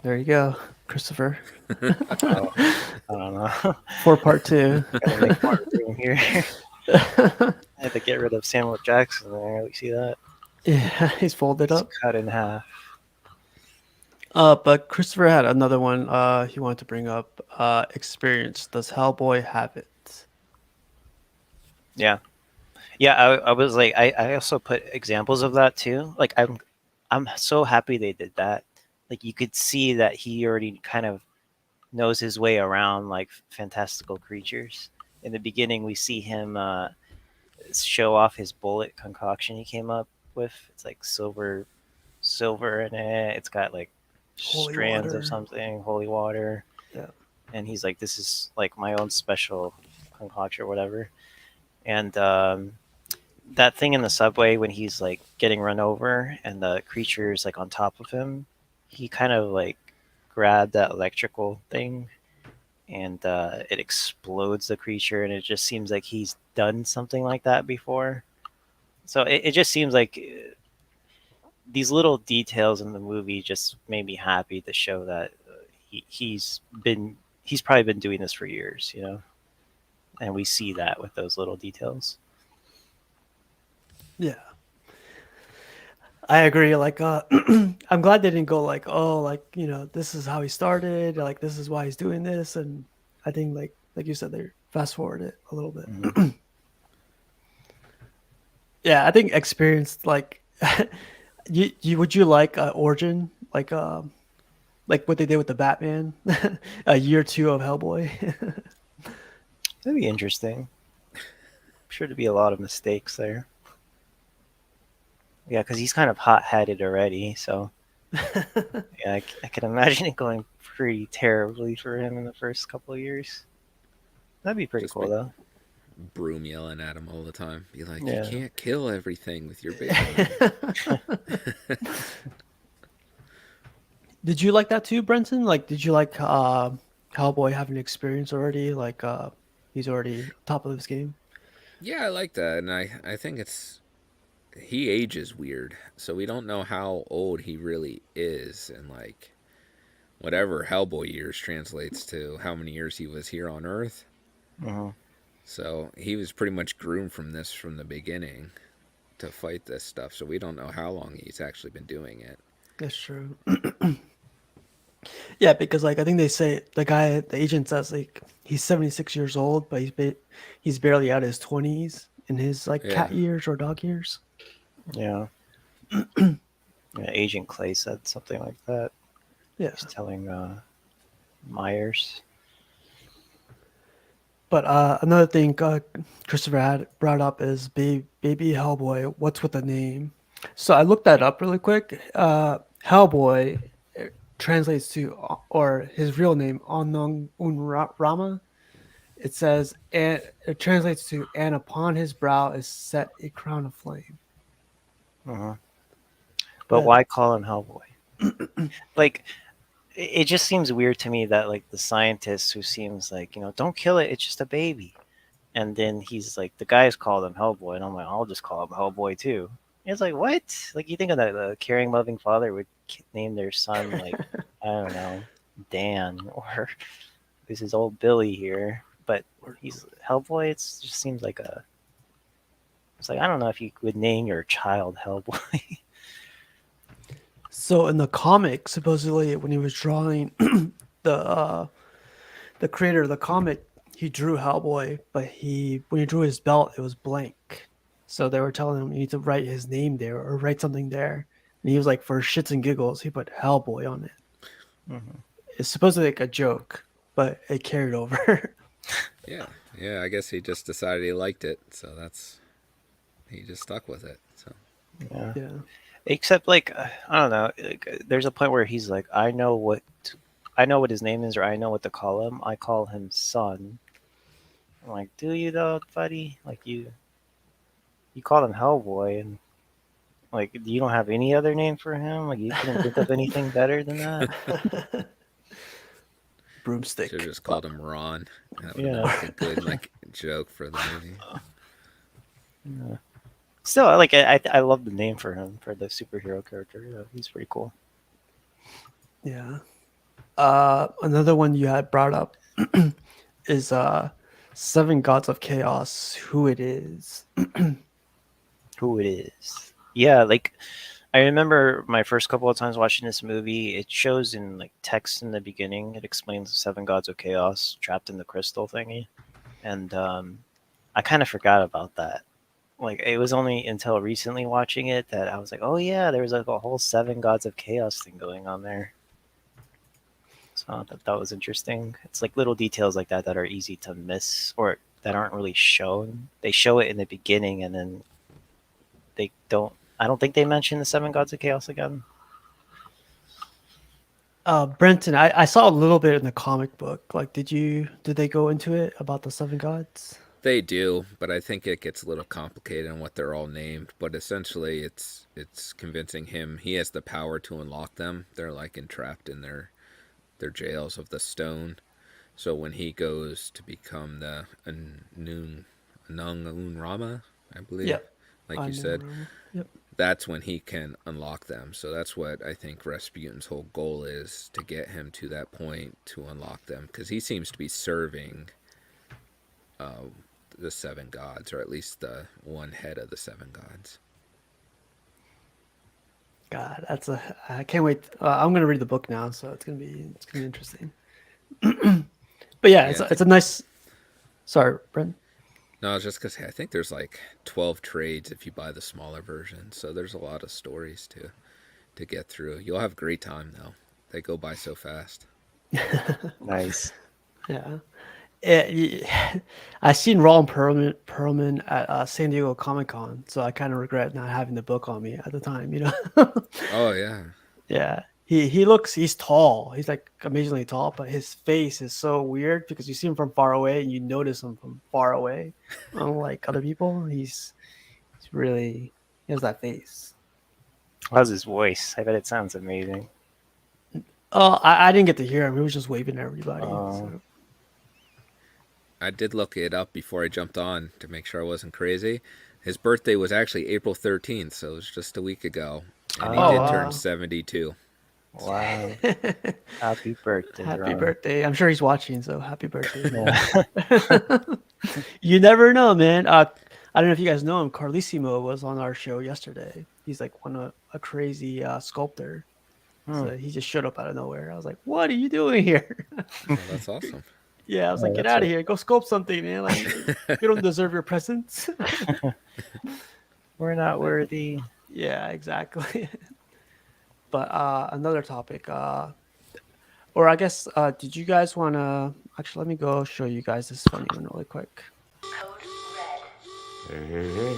There you go, Christopher. Oh, I don't know. For part 2. Gotta make part room here. I had to get rid of Samuel Jackson there. You see that? Yeah, he's folded It's up. cut in half. But Christopher had another one he wanted to bring up. Experience. Does Hellboy have it? Yeah. I was like, I also put examples of that too. Like I'm so happy they did that. Like you could see that he already kind of knows his way around like fantastical creatures. In the beginning, we see him show off his bullet concoction he came up with. It's like silver in it. It's got like Holy strands water. of something, holy water. Yeah. And he's like, this is like my own special concoction or whatever. And that thing in the subway when he's like getting run over and the creature's like on top of him, he kind of like grabbed that electrical thing and it explodes the creature, and it just seems like he's done something like that before. So it just seems like these little details in the movie just made me happy to show that he's probably been doing this for years, you know, and we see that with those little details. Yeah. I agree. Like, I'm glad they didn't go like, oh, like, you know, this is how he started. Like, this is why he's doing this. And I think, like you said, they fast forward it a little bit. Mm-hmm. Yeah, I think experienced, like, would you like origin, like what they did with the Batman, a year 2 of Hellboy? That'd be interesting. I'm sure to be a lot of mistakes there. Yeah, because he's kind of hot-headed already, so yeah, I can imagine it going pretty terribly for him in the first couple of years. That'd be pretty Just cool, though. Broom yelling at him all the time. Be like, Yeah. you can't kill everything with your baby. Did you like that too, Brenton? Like, did you like Hellboy having experience already? Like, he's already top of his game. Yeah, I like that, and I think he ages weird, so we don't know how old he really is, and like whatever Hellboy years translates to how many years he was here on Earth. Mm-hmm. So he was pretty much groomed from the beginning to fight this stuff. So we don't know how long he's actually been doing it. That's true. Yeah, because like I think they say the agent says like he's 76 years old, but he's barely out of his 20s in his like cat years or dog years. Yeah. Yeah, Agent Clay said something like that. Yeah. He's telling Myers. But another thing Christopher had brought up is baby Hellboy. What's with the name? So I looked that up really quick. Hellboy translates to, or his real name, Unknown Rama, it says, and it translates to, and upon his brow is set a crown of flame. Uh-huh. But Yeah. why call him Hellboy? Like, it just seems weird to me that like the scientist who seems like, don't kill it, it's just a baby. And then he's like, the guys called him Hellboy, and I'm like, I'll just call him Hellboy too. It's like, what? Like, you think of the caring, loving father would name their son like, I don't know, Dan, or this is old Billy here, but he's Hellboy. It just seems like it's like, I don't know if you would name your child Hellboy. So in the comic, supposedly when he was drawing the creator of the comic, he drew Hellboy, but when he drew his belt, it was blank. So they were telling him you need to write his name there or write something there. And he was like, for shits and giggles, he put Hellboy on it. Mhm. It's supposedly like a joke, but it carried over. Yeah. I guess he just decided he liked it, so he just stuck with it. So Yeah. Except like, I don't know. Like, there's a point where he's like, I know what his name is, or I know what to call him. I call him Son. I'm like, do you though, buddy? Like you called him Hellboy, and like you don't have any other name for him. Like you couldn't think of anything better than that. Broomstick. should have just called him Ron. That would Yeah. have been a good like joke for the movie. Yeah. Still, I love the name for him, for the superhero character. Yeah, he's pretty cool. Yeah. Another one you had brought up is Seven Gods of Chaos, who it is. Who it is? Yeah, like I remember my first couple of times watching this movie. It shows in like text in the beginning. It explains the seven gods of chaos trapped in the crystal thingy, and I kind of forgot about that. Like it was only until recently watching it that I was like, oh yeah, there was like a whole seven gods of chaos thing going on there. So I thought that was interesting. It's like little details like that are easy to miss or that aren't really shown. They show it in the beginning and then they don't. I don't think they mention the seven gods of chaos again. Brenton, I saw a little bit in the comic book. Like, did they go into it about the seven gods? They do, but I think it gets a little complicated on what they're all named. But essentially, it's convincing him he has the power to unlock them. They're like entrapped in their jails of the stone. So when he goes to become the Anung Rama, I believe, Yep. like you said, Yep. that's when he can unlock them. So that's what I think Rasputin's whole goal is, to get him to that point to unlock them, because he seems to be serving the seven gods, or at least the one head of the seven gods. God, I can't wait. I'm gonna read the book now, so it's gonna be interesting. But yeah, it's a nice. Sorry, Brent. No, it's just because I think there's like 12 trades if you buy the smaller version, so there's a lot of stories to get through. You'll have a great time though. They go by so fast. Nice. Yeah. I seen Ron Perlman at San Diego Comic-Con, so I kind of regret not having the book on me at the time. Oh yeah. Yeah. He's tall. He's like amazingly tall, but his face is so weird because you see him from far away and you notice him from far away. Unlike other people, he has that face. How's his voice? I bet it sounds amazing. Oh, I didn't get to hear him. He was just waving at everybody. So. I did look it up before I jumped on to make sure I wasn't crazy. His birthday was actually April 13th, so it was just a week ago. And he did turn 72. Wow. Happy birthday. Happy Ron. birthday. I'm sure he's watching, so happy birthday. Yeah. You never know, man. I don't know if you guys know him. Carlissimo was on our show yesterday. He's like a crazy sculptor. So he just showed up out of nowhere. I was like, what are you doing here? Oh, that's awesome. Yeah, I was like, get out of here. Go sculpt something, man. Like, you don't deserve your presence. We're not worthy. Yeah, exactly. But another topic, or I guess, did you guys want to... Actually, let me go show you guys this funny one really quick. Code red. Hey. Warning.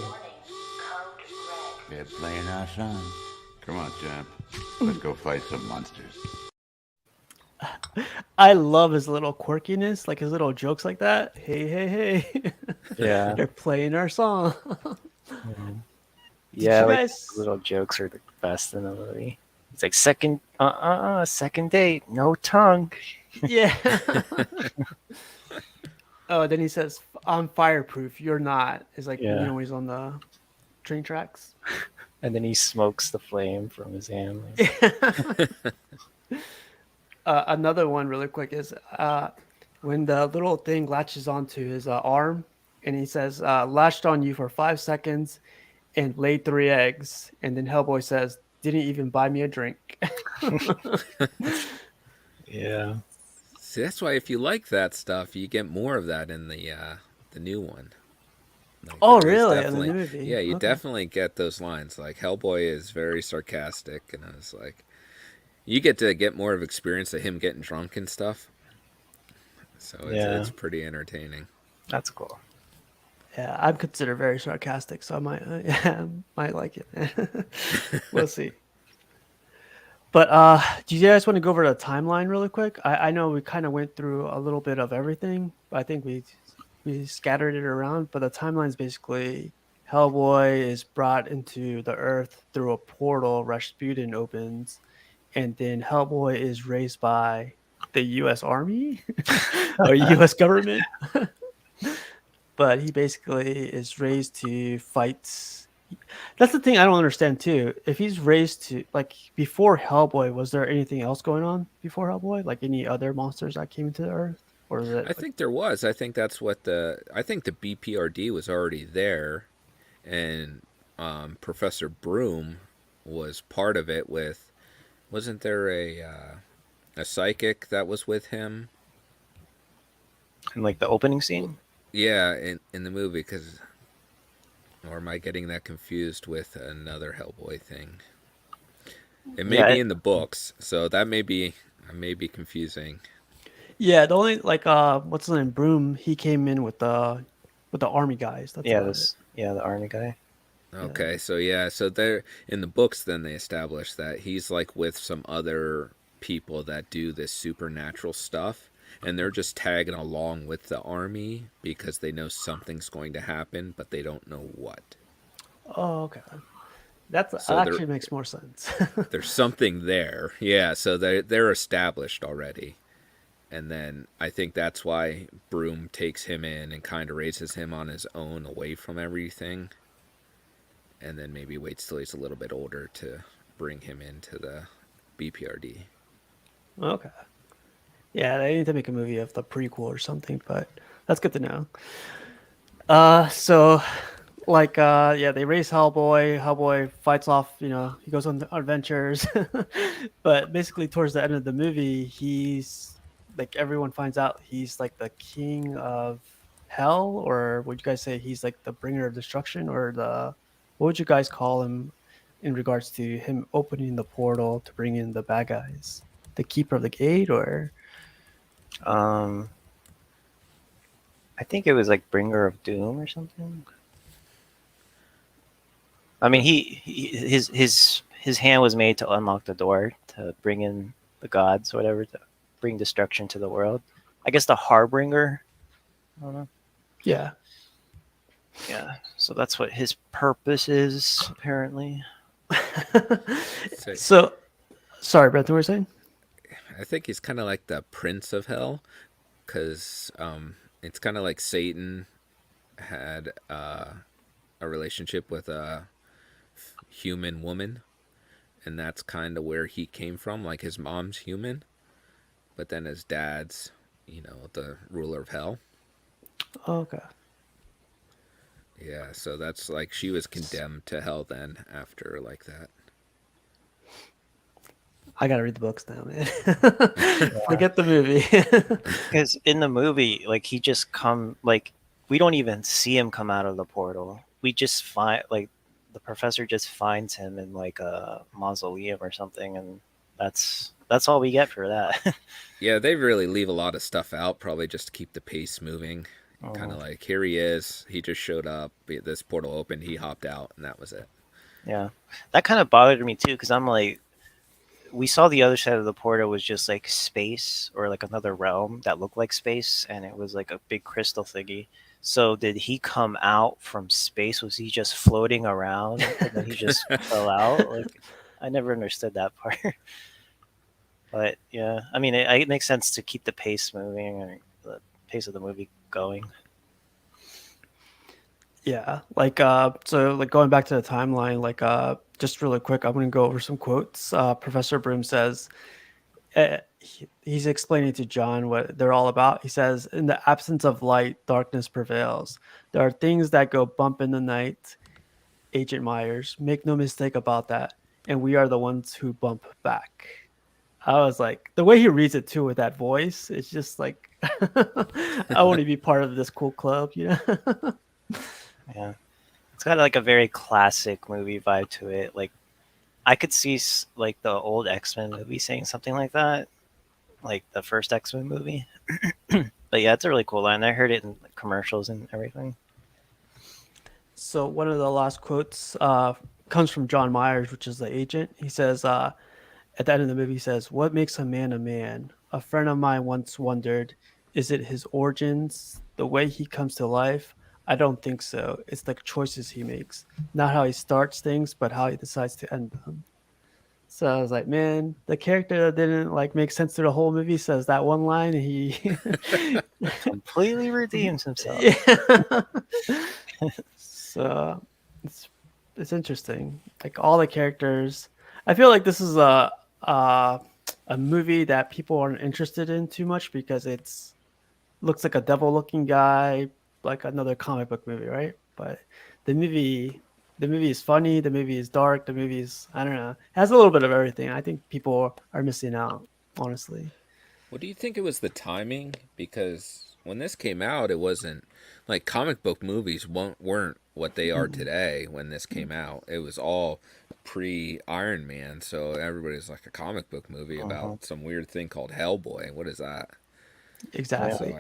Code red. They're playing our song. Come on, champ. Let's go fight some monsters. I love his little quirkiness, like his little jokes like that. Hey, hey, hey. Yeah. They're playing our song. Mhm. Did Yeah, you like guys? little jokes are the best in the movie. It's like second date, no tongue. Yeah. Oh, then he says, "I'm fireproof. You're not." It's like Yeah. when he's on the train tracks. And then he smokes the flame from his hand. Another one, really quick, is when the little thing latches onto his arm, and he says, "Latched on you for 5 seconds and laid 3 eggs," and then Hellboy says, "Didn't even buy me a drink." Yeah. See, that's why if you like that stuff, you get more of that in the new one. Like Oh, there is really? In the definitely, new movie? yeah, you Okay. definitely get those lines. Like Hellboy is very sarcastic, and I was like, you get to get more of experience of him getting drunk and stuff. So Yeah. it's pretty entertaining. That's cool. Yeah, I'm considered very sarcastic, so I might, yeah, might like it. We'll see. But do you guys want to go over the timeline really quick? I know we kind of went through a little bit of everything, but I think we scattered it around. But the timeline is basically Hellboy is brought into the Earth through a portal Rasputin opens, and then Hellboy is raised by the U.S. Army or U.S. government. But he basically is raised to fight. That's the thing I don't understand too. If he's raised to like before Hellboy, was there anything else going on before Hellboy? Like any other monsters that came into the Earth, or is it I like think there was. I think that's what I think the BPRD was already there, and Professor Broom was part of it. With wasn't there a psychic that was with him? And like the opening scene? Yeah, in the movie, because or am I getting that confused with another Hellboy thing? It may Yeah. be in the books, so that I may be confusing. yeah? The only like what's his name? Broom. He came in with the army guys. That's Yeah, about it. this the army guy. Yeah. Okay, so yeah, so there in the books, then they establish that he's like with some other people that do this supernatural stuff, and they're just tagging along with the army because they know something's going to happen, but they don't know what. Oh, okay. That So actually makes more sense. there's something there, yeah. So they're established already, and then I think that's why Broom takes him in and kind of raises him on his own, away from everything, and then maybe waits till he's a little bit older to bring him into the BPRD. Okay. Yeah, they need to make a movie of the prequel or something, but that's good to know. So like yeah, they race Hellboy. Hellboy fights off, he goes on adventures. But basically towards the end of the movie, he's like everyone finds out he's like the king of hell, or would you guys say he's like the bringer of destruction, or the what would you guys call him in regards to him opening the portal to bring in the bad guys? The keeper of the gate, or Um, I think it was like Bringer of Doom or something. I mean, his hand was made to unlock the door to bring in the gods, or whatever, to bring destruction to the world. I guess the Harbinger. I don't know. yeah. Yeah, so that's what his purpose is, apparently. So So sorry, Brett, what were you saying? I think he's kind of like the Prince of Hell, because it's kind of like Satan had a relationship with a human woman, and that's kind of where he came from. Like his mom's human, but then his dad's, the ruler of hell. Oh, okay. Yeah, so that's like she was condemned to hell then after like that. I gotta read the books now, man. Forget the movie. Because in the movie, like we don't even see him come out of the portal. We just find like the professor just finds him in like a mausoleum or something, and that's all we get for that. Yeah, they really leave a lot of stuff out, probably just to keep the pace moving. Kind of like, here he is, he just showed up, this portal opened, he hopped out, and that was it. Yeah, that kind of bothered me too, because I'm like, we saw the other side of the portal was just like space or like another realm that looked like space, and it was like a big crystal thingy. So did he come out from space? Was he just floating around and then he just fell out? Like, I never understood that part. But yeah, I mean, it makes sense to keep the pace moving or the pace of the movie going. Yeah, like so like going back to the timeline, like just really quick, I'm gonna go over some quotes. Professor Broom says he's explaining to John what they're all about. He says, "In the absence of light, darkness prevails. There are things that go bump in the night, Agent Myers. Make no mistake about that. And we are the ones who bump back." I was like, the way he reads it too with that voice, it's just like, I want to be part of this cool club, you know? Yeah, it's got like a very classic movie vibe to it. Like, I could see like the old X-Men movie saying something like that, like the first X-Men movie. But yeah, it's a really cool line. I heard it in like, commercials and everything. So one of the last quotes comes from John Myers, which is the agent. He says, at the end of the movie, he says, "What makes a man a man? A friend of mine once wondered, is it his origins, the way he comes to life? I don't think so. It's the choices he makes, not how he starts things, but how he decides to end them." So I was like, man, the character that didn't like make sense through the whole movie says that one line, and he Completely redeems himself. yeah. So it's interesting. Like all the characters, I feel like this is a movie that people aren't interested in too much because it's looks like a devil looking guy, like another comic book movie, right? But the movie the movie is funny, the movie is dark, the movie is, I don't know, it has a little bit of everything. I think people are missing out, honestly. What do you think it was the timing? Because when this came out, it wasn't like comic book movies weren't what they are today when this came out. It was all pre Iron Man, so everybody's like a comic book movie about some weird thing called Hellboy. What is that? Exactly. So,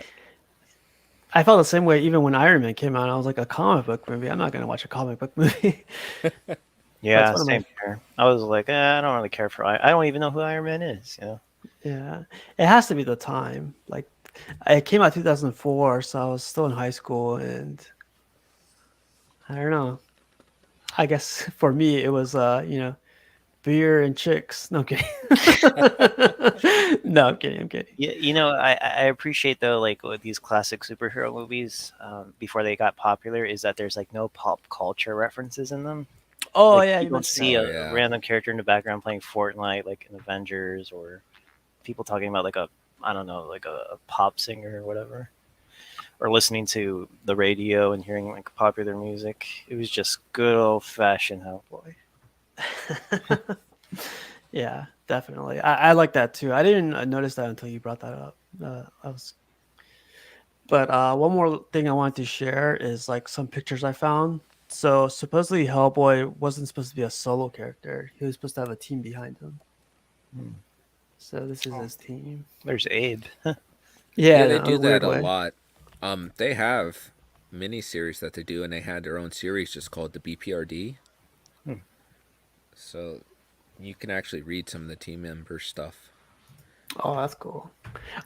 I felt the same way even when Iron Man came out. I was like, a comic book movie? I'm not going to watch a comic book movie. Yeah, That's one of same here. I was like, I don't really care for. I don't even know who Iron Man is. You know. Yeah, it has to be the time. Like, it came out 2004, so I was still in high school, and I don't know. I guess for me, it was, beer and chicks. No, I'm kidding. No, I'm kidding. I'm kidding. Yeah, I appreciate though, like with these classic superhero movies, before they got popular, is that there's like no pop culture references in them. Oh, Like yeah, you you don't mentioned see that. a random character in the background playing Fortnite, like in Avengers, or people talking about like I don't know, like a pop singer or whatever, or listening to the radio and hearing like popular music. It was just good old fashioned Hellboy. Yeah, definitely. I like that too. I didn't notice that until you brought that up. But one more thing I wanted to share is like some pictures I found. So supposedly Hellboy wasn't supposed to be a solo character. He was supposed to have a team behind him. So this is his team. There's Abe. Yeah, they in do that weird a way. lot. They have miniseries that they do, and they had their own series just called the BPRD. So you can actually read some of the team member stuff. Oh, that's cool.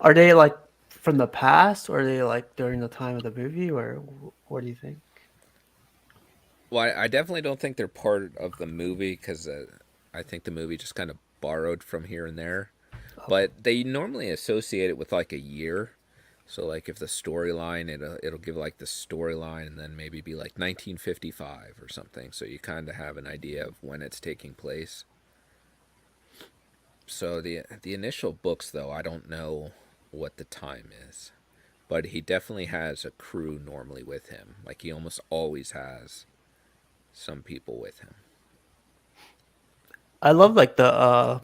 Are they like from the past, or are they like during the time of the movie, or what do you think? Well, I definitely don't think they're part of the movie because I think the movie just kind of borrowed from here and there. But they normally associate it with like a year. So like if the storyline, it'll give like the storyline and then maybe be like 1955 or something. So you kind of have an idea of when it's taking place. So the initial books though, I don't know what the time is. But he definitely has a crew normally with him. Like he almost always has some people with him. I love like the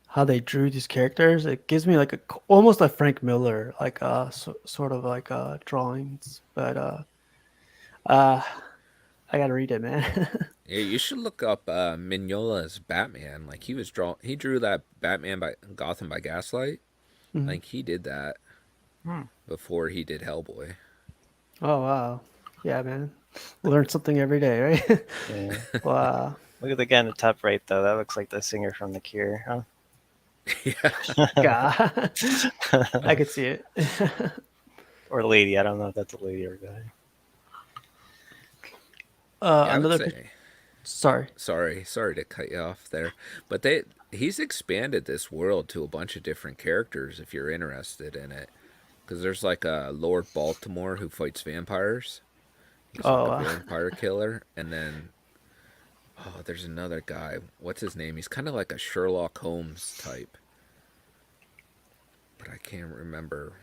how they drew these characters. It gives me like almost like Frank Miller, like sort of like drawings. But I gotta read it, man. Yeah, you should look up Mignola's Batman. Like he drew that Batman by Gotham by Gaslight. Like he did that before he did Hellboy. Oh wow, yeah, man. Learn something every day, right? Yeah. Wow. Look at the guy in the top right though. That looks like the singer from The Cure. Huh? Yeah. God, I could see it. Or lady. I don't know if that's a lady or a guy. Yeah, I would Another say. sorry. Sorry to cut you off there, but he's expanded this world to a bunch of different characters if you're interested in it. Because there's like a Lord Baltimore who fights vampires. He's like Oh, a vampire killer, and then there's another guy. What's his name? He's kind of like a Sherlock Holmes type, but I can't remember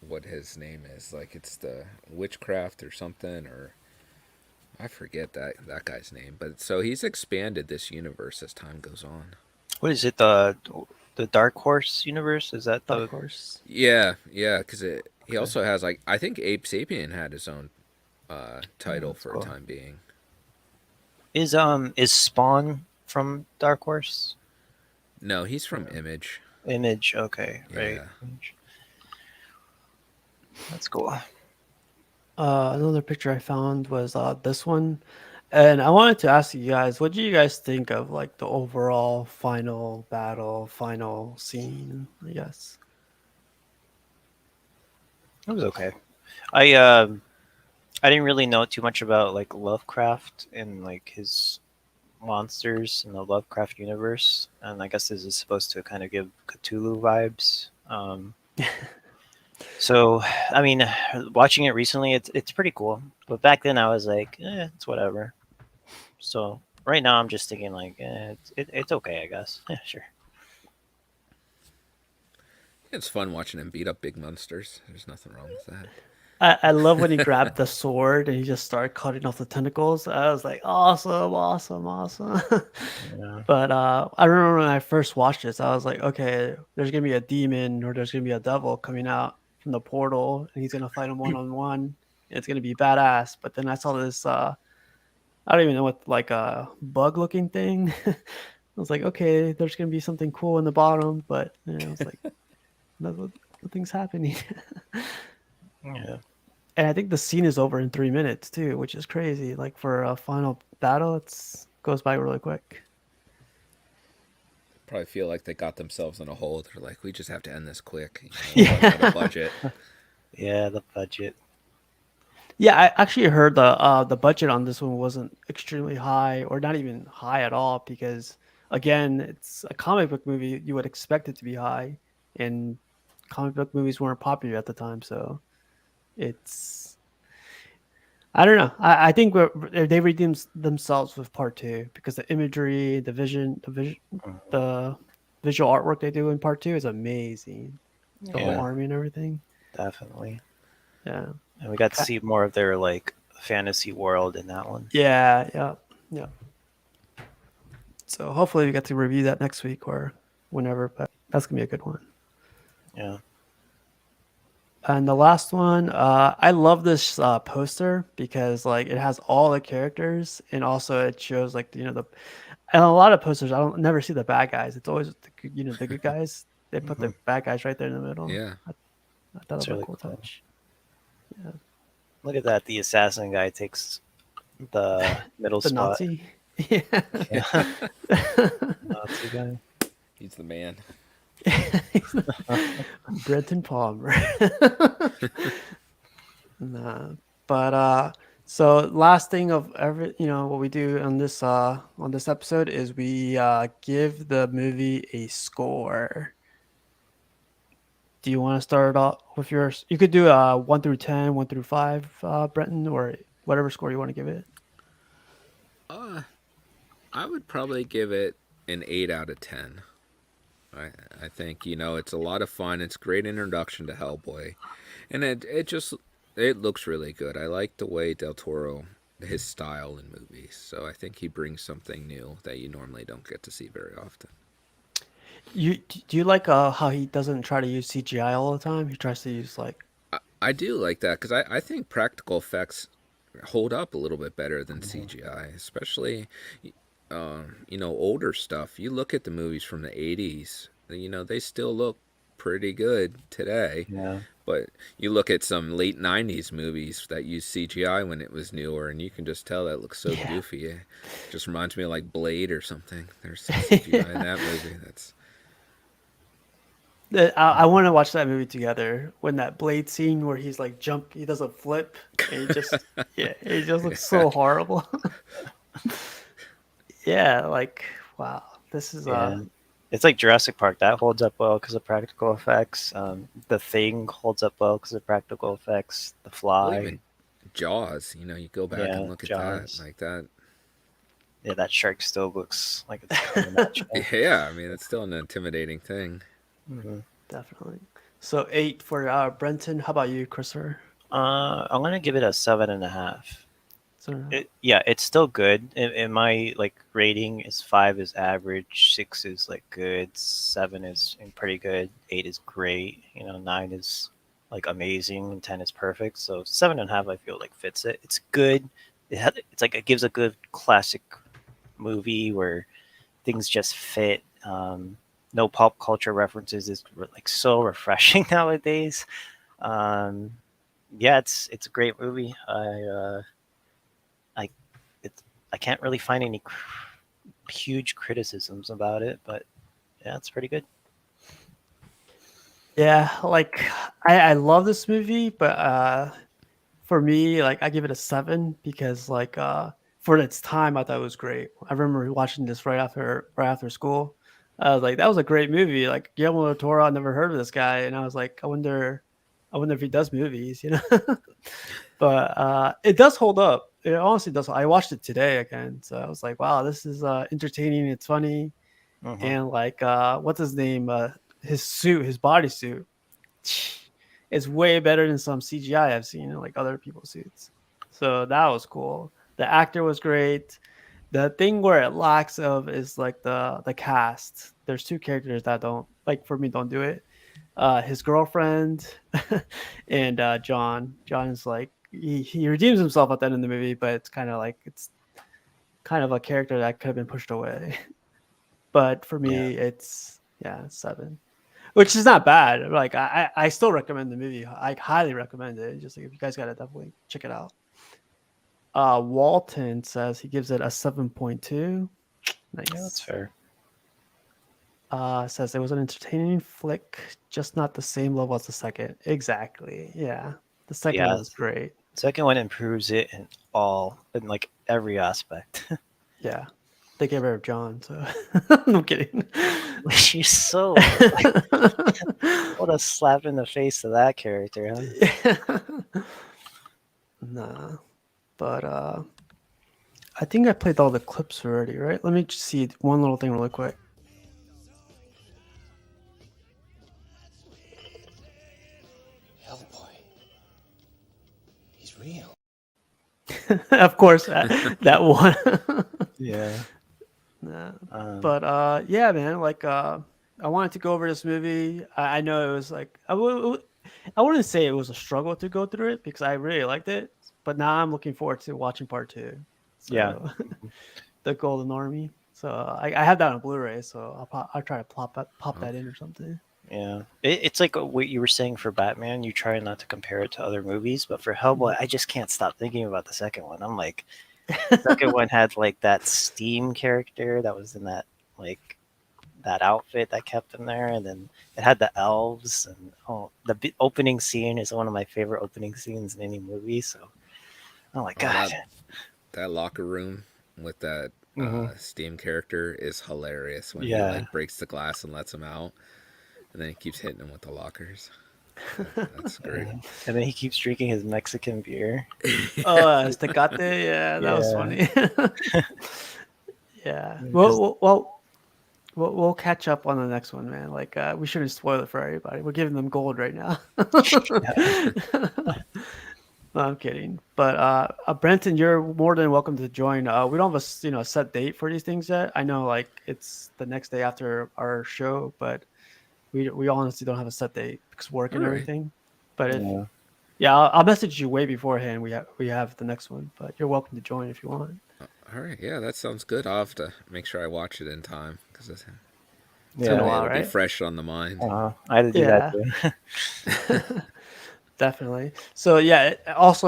what his name is. Like it's the witchcraft or something, or I forget that guy's name. But so he's expanded this universe as time goes on. What is it? The Dark Horse universe? Is that the? Dark Horse. Yeah, because he also has like I think Ape Sapien had his own title for cool. a time being. Is Spawn from Dark Horse? No, he's from Image. Image. Okay, Yeah. right. Image. That's cool. Another picture I found was this one, and I wanted to ask you guys, what do you guys think of like the overall final battle, final scene? I guess. It was okay. I didn't really know too much about like Lovecraft and like his monsters in the Lovecraft universe, and I guess this is supposed to kind of give Cthulhu vibes. So, I mean, watching it recently, it's pretty cool. But back then, I was like, it's whatever. So right now, I'm just thinking like, it's okay, I guess. Yeah, sure. It's fun watching him beat up big monsters. There's nothing wrong with that. I love when he grabbed the sword and he just started cutting off the tentacles. I was like, awesome, awesome, awesome. Yeah. But I remember when I first watched this, I was like, okay, there's gonna be a demon or there's gonna be a devil coming out from the portal, and he's gonna fight him one on one. It's gonna be badass. But then I saw this, I don't even know what, like a bug looking thing. I was like, okay, there's gonna be something cool in the bottom, but I was like, nothing's happening. Yeah. And I think the scene is over in 3 minutes too, which is crazy. Like for a final battle, it's goes by really quick. Probably feel like they got themselves in a hole. They're like, we just have to end this quick. You know, run out of budget. Yeah, the budget. Yeah, I actually heard the budget on this one wasn't extremely high, or not even high at all, because again, it's a comic book movie. You would expect it to be high, and comic book movies weren't popular at the time, so it's I don't know. I think they redeemed themselves with part two because the imagery, the visual artwork they do in part two is amazing. The whole Yeah, army and everything. definitely. Yeah. And we got to see more of their like fantasy world in that one. Yeah. So hopefully we get to review that next week or whenever, but that's gonna be a good one. Yeah. And the last one, I love this poster because like it has all the characters and also it shows like the and a lot of posters I don't never see the bad guys. It's always the good guys. They put the bad guys right there in the middle. Yeah. I thought It's that was really a cool cool. touch. Look at that. The assassin guy takes the middle The spot. Nazi. Yeah. Yeah. Nazi guy. He's the man. Brenton Palmer. Nah. But so last thing of what we do on this episode is we give the movie a score. Do you want to start off with yours? You could do 1 through 10, 1 through 5, Brenton, or whatever score you want to give it. I would probably give it an 8 out of 10. I think, it's a lot of fun. It's a great introduction to Hellboy. And it looks really good. I like the way Del Toro, his style in movies. So I think he brings something new that you normally don't get to see very often. Do you like how he doesn't try to use CGI all the time? He tries to use like I do like that because I think practical effects hold up a little bit better than CGI, especially older stuff. You look at the movies from the 80s, they still look pretty good today. Yeah. But you look at some late 90s movies that used CGI when it was newer, and you can just tell that looks so goofy. It just reminds me of like Blade or something. There's some CGI in that movie. I want to watch that movie together. When that blade scene where he's like he does a flip, and he just yeah, it just looks so horrible. Yeah, like wow, this is Yeah. It's like Jurassic Park. That holds up well because of practical effects. The Thing holds up well because of practical effects. The Well, Fly. even Jaws, you go back Yeah, and look at Jaws. that, like that. Yeah, that shark still looks like it's coming at you. Yeah, I mean, it's still an intimidating thing. Mhm. definitely. So 8 for Brenton. How about you, Christopher? I'm gonna give it a 7.5. So, It's still good. In my like rating is 5 is average, 6 is like good, 7 is pretty good, 8 is great. 9 is like amazing, and 10 is perfect. So 7.5 I feel like fits it. It's good. It's like it gives a good classic movie where things just fit. No pop culture references is like so refreshing nowadays. Um, yeah, it's a great movie. I it's I can't really find any huge criticisms about it, but yeah, it's pretty good. yeah, like I love this movie, but for me, like I give it a 7 because like for its time I thought it was great. I remember watching this right after school. I was like, that was a great movie. Like Guillermo del Toro, I never heard of this guy, and I was like, I wonder if he does movies. But it does hold up. It honestly does. I watched it today again, so I was like, wow, this is entertaining. It's funny, Hmm. and like what's his name? His bodysuit is way better than some CGI I've seen in like other people's suits. So that was cool. The actor was great. The thing where it lacks of is like the cast. There's two characters that don't like for me don't do it. His girlfriend and John. John is like he redeems himself at the end of the movie, but it's kind of a character that could have been pushed away. But for Yeah, me, it's 7, which is not bad. Like I still recommend the movie. I highly recommend it. Just like if you guys gotta definitely check it out. Walton says he gives it a 7.2. yeah, that's Nice. fair. Says it was an entertaining flick, just not the same level as the second. Exactly. Yeah. The second Yeah, one was great. second one improves it in like every aspect. Yeah. They get rid of John, so I'm kidding. She's so like what a slap in the face to that character, huh? Nah. But I think I played all the clips already, right? Let me just see one little thing really quick. Hellboy. He's real. Of course, that one. Yeah. Nah. Um, But yeah, man, like I wanted to go over this movie. I know it was like I wouldn't say it was a struggle to go through it because I really liked it. But now I'm looking forward to watching part 2. yeah. So the Golden Army. So I have that on Blu-ray. So I'll try to pop that in or something. Yeah, it's like what you were saying for Batman. You try not to compare it to other movies, but for Hellboy, I just can't stop thinking about the second one. I'm like, the second one had like that steam character that was in like that outfit that kept him there, and then it had the elves, and the opening scene is one of my favorite opening scenes in any movie. So, oh my Oh, god, that locker room with that Mhm. Steam character is hilarious when he Yeah. like breaks the glass and lets him out, and then he keeps hitting him with the lockers. That's great. And then he keeps drinking his Mexican beer. Oh, Tecate. Yeah, that was Yeah. funny. Yeah. Yeah, 'cause- We'll catch up on the next one, man. Like we shouldn't spoil it for everybody. We're giving them gold right now. No, I'm kidding. But Brenton, you're more than welcome to join. We don't have a set date for these things yet. I know like it's the next day after our show, but we honestly don't have a set date because work and All right. everything. But if Yeah. I'll message you way beforehand. We have the next one, but you're welcome to join if you want. All right, yeah, that sounds good. I'll have to make sure I watch it in time because It's been a Yeah. while, it'll be right? fresh on the mind. I had to do Yeah. that too. Definitely. So yeah, also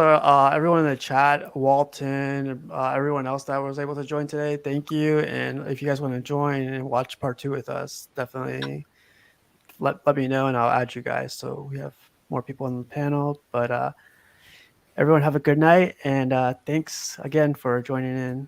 everyone in the chat, Walton, everyone else that was able to join today, thank you. And if you guys want to join and watch part 2 with us, definitely let me know and I'll add you guys so we have more people on the panel. But everyone have a good night and thanks again for joining in.